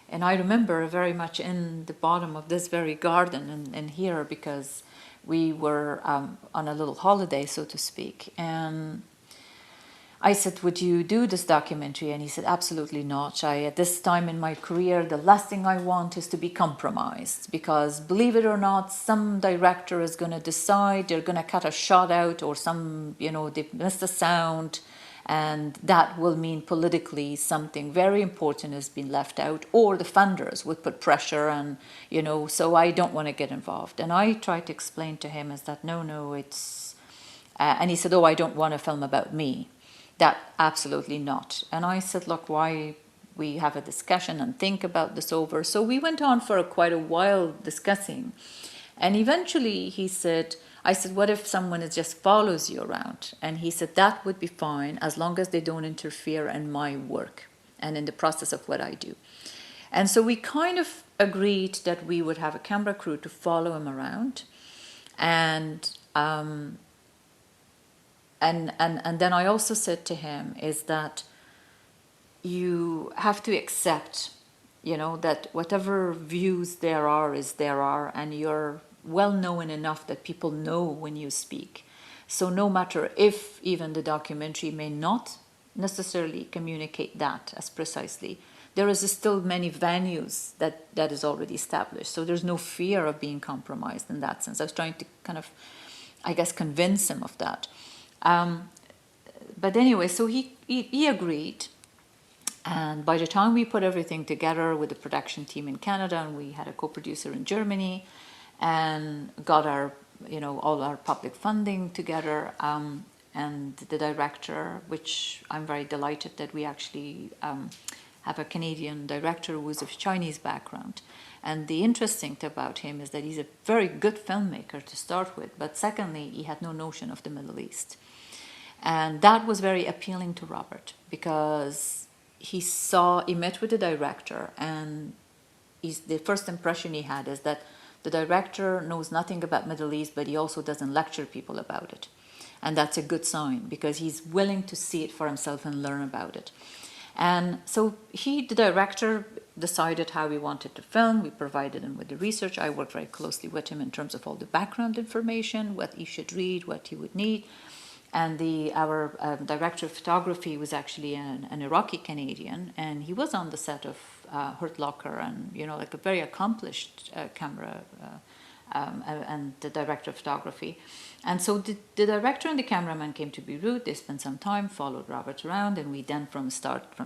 Speaker 3: And I remember very much in the bottom of this very garden in here, because we were on a little holiday, so to speak. And I said, would you do this documentary? And he said, absolutely not. At this time in my career, the last thing I want is to be compromised, because believe it or not, some director is going to decide they're going to cut a shot out, or they missed a sound, and that will mean politically something very important has been left out, or the funders would put pressure, and so I don't want to get involved. And I tried to explain to him is that no, it's and he said, oh, I don't want a film about me. That absolutely not. And I said, look, why we have a discussion and think about this over. So we went on for quite a while discussing, and eventually I said, what if someone just follows you around? And he said, that would be fine, as long as they don't interfere in my work and in the process of what I do. And so we kind of agreed that we would have a camera crew to follow him around. And then I also said to him is that you have to accept, that whatever views there are, and you're well known enough that people know when you speak. So no matter if even the documentary may not necessarily communicate that as precisely, there is still many venues that is already established. So there's no fear of being compromised in that sense. I was trying to kind of, I guess, convince him of that. But anyway, so he agreed. And by the time we put everything together with the production team in Canada, and we had a co-producer in Germany, and got our, all our public funding together, and the director, which I'm very delighted that we actually have a Canadian director who is of Chinese background. And the interesting thing about him is that he's a very good filmmaker to start with, but secondly, he had no notion of the Middle East. And that was very appealing to Robert, because he met with the director, and the first impression he had is that the director knows nothing about Middle East, but he also doesn't lecture people about it. And that's a good sign, because he's willing to see it for himself and learn about it. And so the director, decided how we wanted to film. We provided him with the research. I worked very closely with him in terms of all the background information, what he should read, what he would need. And our director of photography was actually an Iraqi Canadian, and he was on the set of Hurt Locker, and like a very accomplished camera and the director of photography. And so the director and the cameraman came to Beirut. They spent some time, followed Robert around, and we then from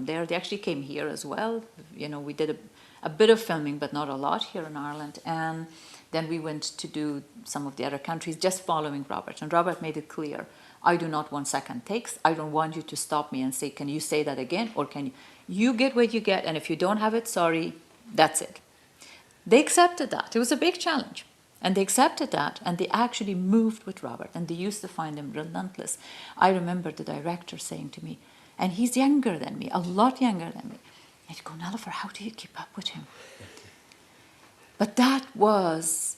Speaker 3: there, they actually came here as well. We did a bit of filming, but not a lot here in Ireland. And then we went to do some of the other countries, just following Robert. And Robert made it clear, I do not want second takes. I don't want you to stop me and say, can you say that again? Or you get what you get, and if you don't have it, sorry, that's it. They accepted that. It was a big challenge. And they accepted that, and they actually moved with Robert, and they used to find him relentless. I remember the director saying to me, and he's younger than me, a lot younger than me, and he'd go, Nelofer, how do you keep up with him? But that was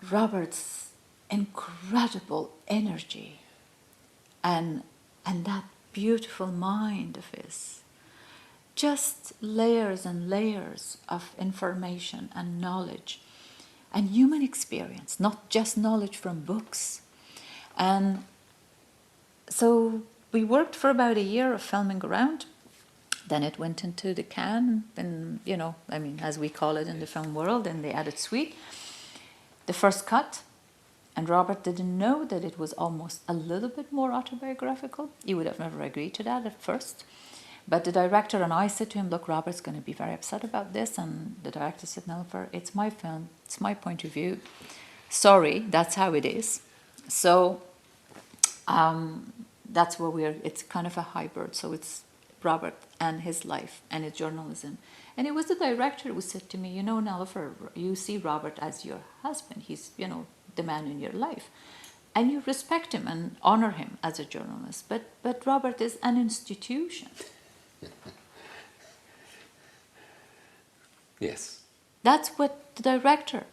Speaker 3: Robert's incredible energy and that beautiful mind of his. Just layers and layers of information and knowledge and human experience, not just knowledge from books. And so we worked for about a year of filming around. Then it went into the can, and as we call it in the film world, in the edit suite. The first cut, and Robert didn't know that it was almost a little bit more autobiographical. He would have never agreed to that at first. But the director and I said to him, look, Robert's going to be very upset about this. And the director said, Nelofer, it's my film. It's my point of view. Sorry, that's how it is. So that's where it's kind of a hybrid. So it's Robert and his life and his journalism. And it was the director who said to me, Nelofer, you see Robert as your husband. He's, the man in your life. And you respect him and honor him as a journalist. But Robert is an institution.
Speaker 1: Yes.
Speaker 3: That's what the director,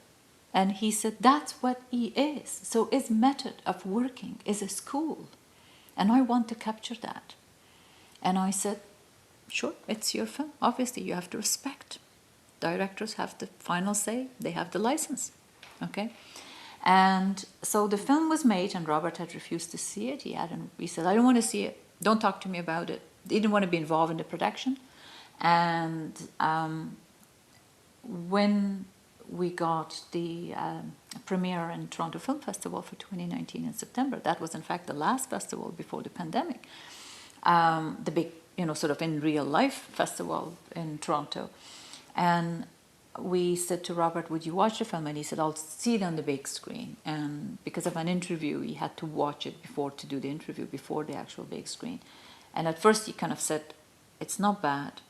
Speaker 3: and he said that's what he is. So his method of working is a school, and I want to capture that. And I said, sure, it's your film. Obviously, you have to respect. Directors have the final say. They have the license. Okay? And so the film was made, and Robert had refused to see it. He said, I don't want to see it. Don't talk to me about it. He didn't want to be involved in the production. And when we got the premiere in Toronto Film Festival for 2019 in September, that was in fact the last festival before the pandemic. The big, sort of in real life festival in Toronto. And we said to Robert, would you watch the film? And he said, I'll see it on the big screen. And because of an interview, he had to watch it to do the interview before the actual big screen. And at first he kind of said, it's not bad,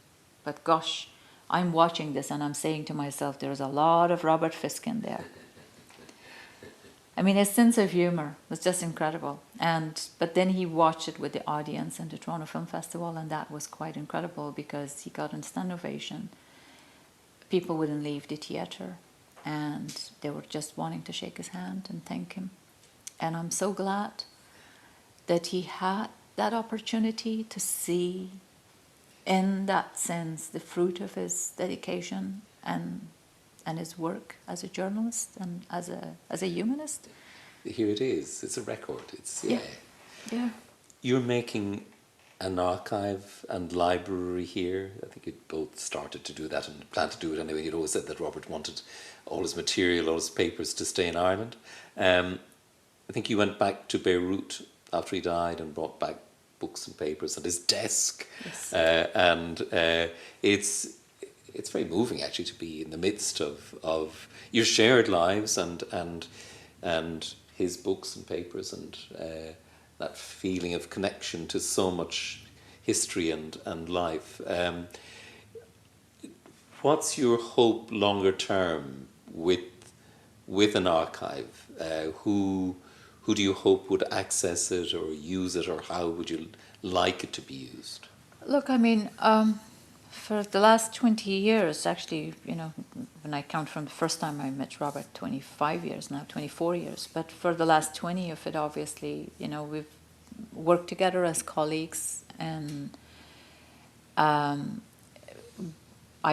Speaker 3: but gosh, I'm watching this and I'm saying to myself, there's a lot of Robert Fisk in there. I mean, his sense of humor was just incredible. But then he watched it with the audience in the Toronto Film Festival, and that was quite incredible because he got instant ovation. People wouldn't leave the theater, and they were just wanting to shake his hand and thank him. And I'm so glad that he had that opportunity to see, in that sense, the fruit of his dedication and his work as a journalist and as a humanist.
Speaker 1: Here it is. It's a record.
Speaker 3: Yeah.
Speaker 1: You're making an archive and library here. I think you both started to do that and planned to do it anyway. You'd always said that Robert wanted all his material, all his papers to stay in Ireland. I think you went back to Beirut after he died and brought back books and papers and his desk.
Speaker 3: Yes.
Speaker 1: It's very moving actually to be in the midst of your shared lives and his books and papers and that feeling of connection to so much history and life. What's your hope longer term with an archive? Who do you hope would access it or use it, or how would you like it to be used?
Speaker 3: Look, I mean, for the last 20 years, actually, when I count from the first time I met Robert, 25 years now, 24 years, but for the last 20 of it, obviously, we've worked together as colleagues, and I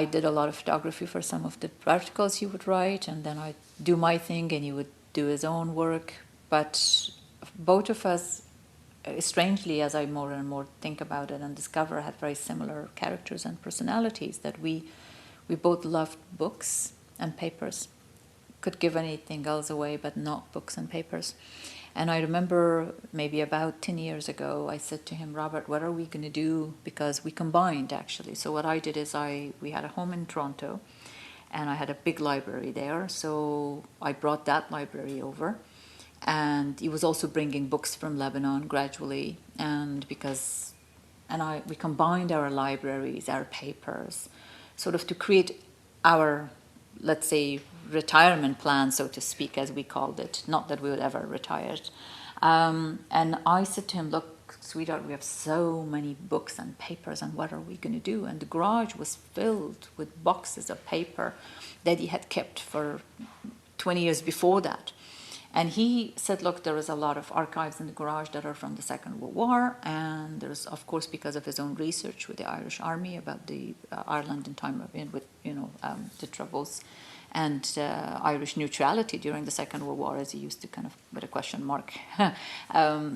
Speaker 3: did a lot of photography for some of the articles he would write, and then I'd do my thing and he would do his own work. But both of us, strangely, as I more and more think about it and discover, had very similar characters and personalities, that we both loved books and papers. Could give anything else away, but not books and papers. And I remember maybe about 10 years ago, I said to him, Robert, what are we going to do? Because we combined, actually. So what I did is we had a home in Toronto, and I had a big library there. So I brought that library over. And he was also bringing books from Lebanon gradually. And we combined our libraries, our papers, sort of to create our, let's say, retirement plan, so to speak, as we called it. Not that we would ever retire. And I said to him, look, sweetheart, we have so many books and papers, and what are we going to do? And the garage was filled with boxes of paper that he had kept for 20 years before that. And he said, look, there is a lot of archives in the garage that are from the Second World War, and there's, of course, because of his own research with the Irish Army about the Ireland in time with the Troubles and Irish neutrality during the Second World War, as he used to kind of, with a question mark,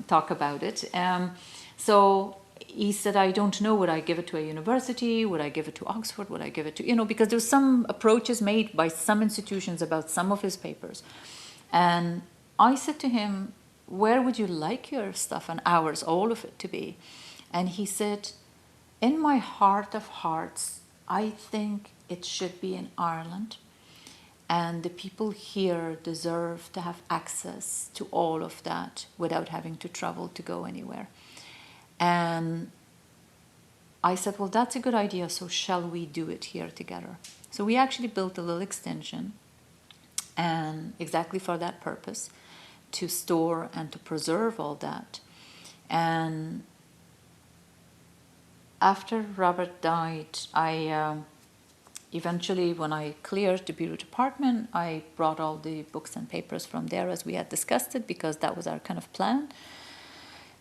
Speaker 3: talk about it. So he said, I don't know, would I give it to a university? Would I give it to Oxford? Would I give it to, because there's some approaches made by some institutions about some of his papers. And I said to him, where would you like your stuff and ours, all of it, to be? And he said, in my heart of hearts, I think it should be in Ireland. And the people here deserve to have access to all of that without having to travel to go anywhere. And I said, well, that's a good idea, so shall we do it here together? So we actually built a little extension, and exactly for that purpose, to store and to preserve all that. And after Robert died, I eventually, when I cleared the Beirut apartment, I brought all the books and papers from there as we had discussed it, because that was our kind of plan.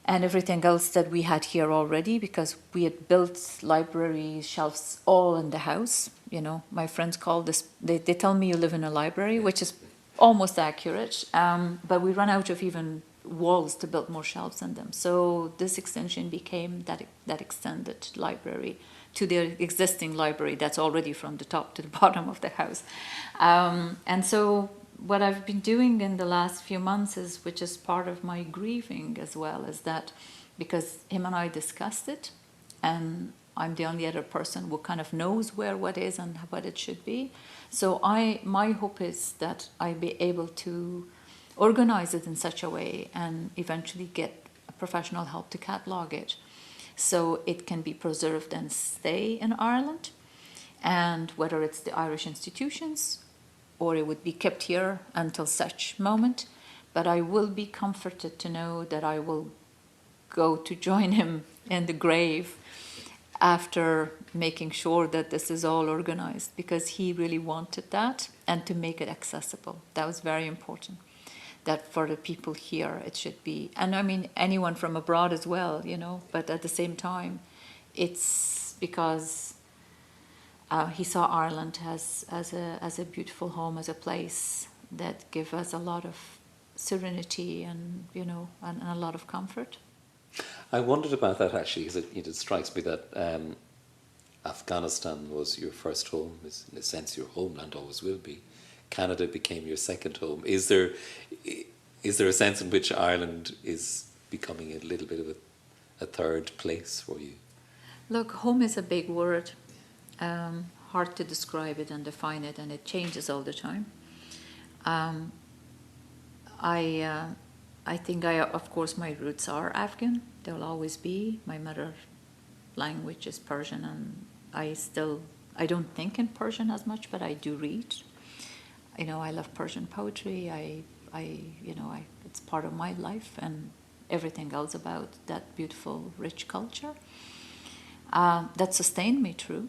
Speaker 3: and everything else that we had here already, because we had built library shelves all in the house. You know, my friends call this, they tell me you live in a library, which is almost accurate, but we run out of even walls to build more shelves in them. So this extension became that extended library to the existing library that's already from the top to the bottom of the house. And so what I've been doing in the last few months is, which is part of my grieving as well, is that because him and I discussed it, and I'm the only other person who kind of knows where what is and what it should be. So my hope is that I be able to organize it in such a way and eventually get professional help to catalog it, so it can be preserved and stay in Ireland, and whether it's the Irish institutions or it would be kept here until such moment. But I will be comforted to know that I will go to join him in the grave after making sure that this is all organized, because he really wanted that, and to make it accessible. That was very important, that for the people here it should be, and I mean anyone from abroad as well, you know, but at the same time it's because he saw Ireland as a beautiful home, as a place that gives us a lot of serenity and, you know, and a lot of comfort.
Speaker 1: I wondered about that actually, because it strikes me that Afghanistan was your first home, is in a sense your homeland, always will be. Canada became your second home. Is there a sense in which Ireland is becoming a little bit of a third place for you?
Speaker 3: Look, home is a big word. Hard to describe it and define it, and it changes all the time. I think of course my roots are Afghan. They will always be. My mother language is Persian, and I don't think in Persian as much, but I do read. You know, I love Persian poetry. It's part of my life, and everything else about that beautiful, rich culture that sustained me through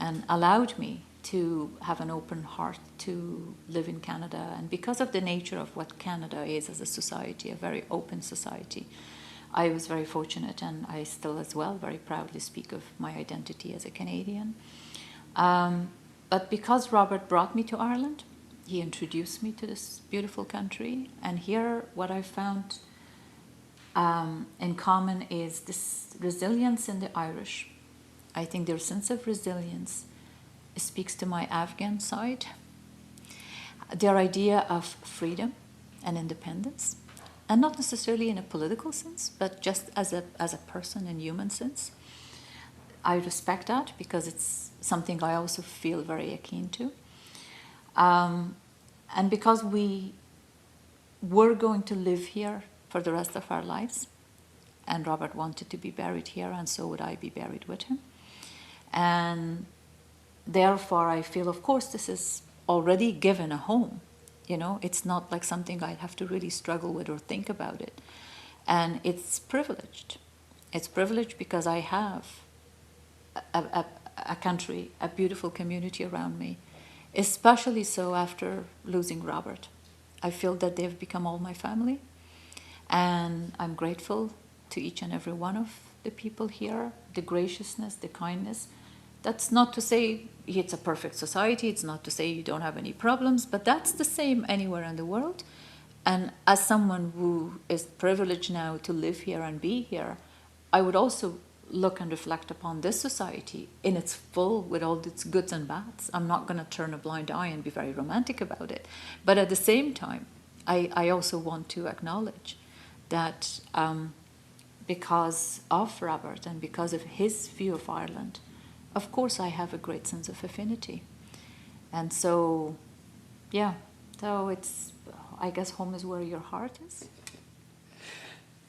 Speaker 3: and allowed me to have an open heart to live in Canada. And because of the nature of what Canada is as a society, a very open society, I was very fortunate, and I still as well very proudly speak of my identity as a Canadian. But because Robert brought me to Ireland, he introduced me to this beautiful country, and here what I found in common is this resilience in the Irish. I think their sense of resilience speaks to my Afghan side. Their idea of freedom and independence, and not necessarily in a political sense, but just as a person in human sense. I respect that because it's something I also feel very akin to. And because we were going to live here for the rest of our lives, and Robert wanted to be buried here, and so would I be buried with him. And therefore I feel, of course, this is already given a home. You know, it's not like something I'd have to really struggle with or think about it. And it's privileged. It's privileged because I have a country, a beautiful community around me, especially so after losing Robert. I feel that they've become all my family, and I'm grateful to each and every one of the people here, the graciousness, the kindness. That's not to say it's a perfect society, it's not to say you don't have any problems, but that's the same anywhere in the world. And as someone who is privileged now to live here and be here, I would also look and reflect upon this society in its full, with all its goods and bads. I'm not going to turn a blind eye and be very romantic about it. But at the same time, I also want to acknowledge that because of Robert and because of his view of Ireland, of course I have a great sense of affinity. And so, yeah, so it's, I guess home is where your heart is.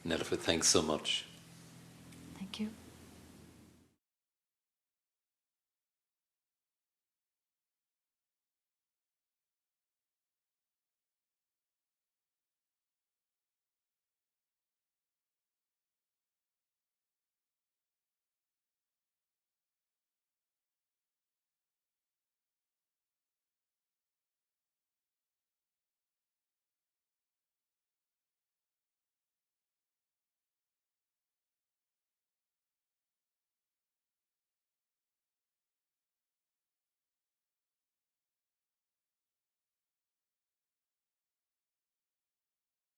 Speaker 1: Nelofer, thanks so much.
Speaker 3: Thank you.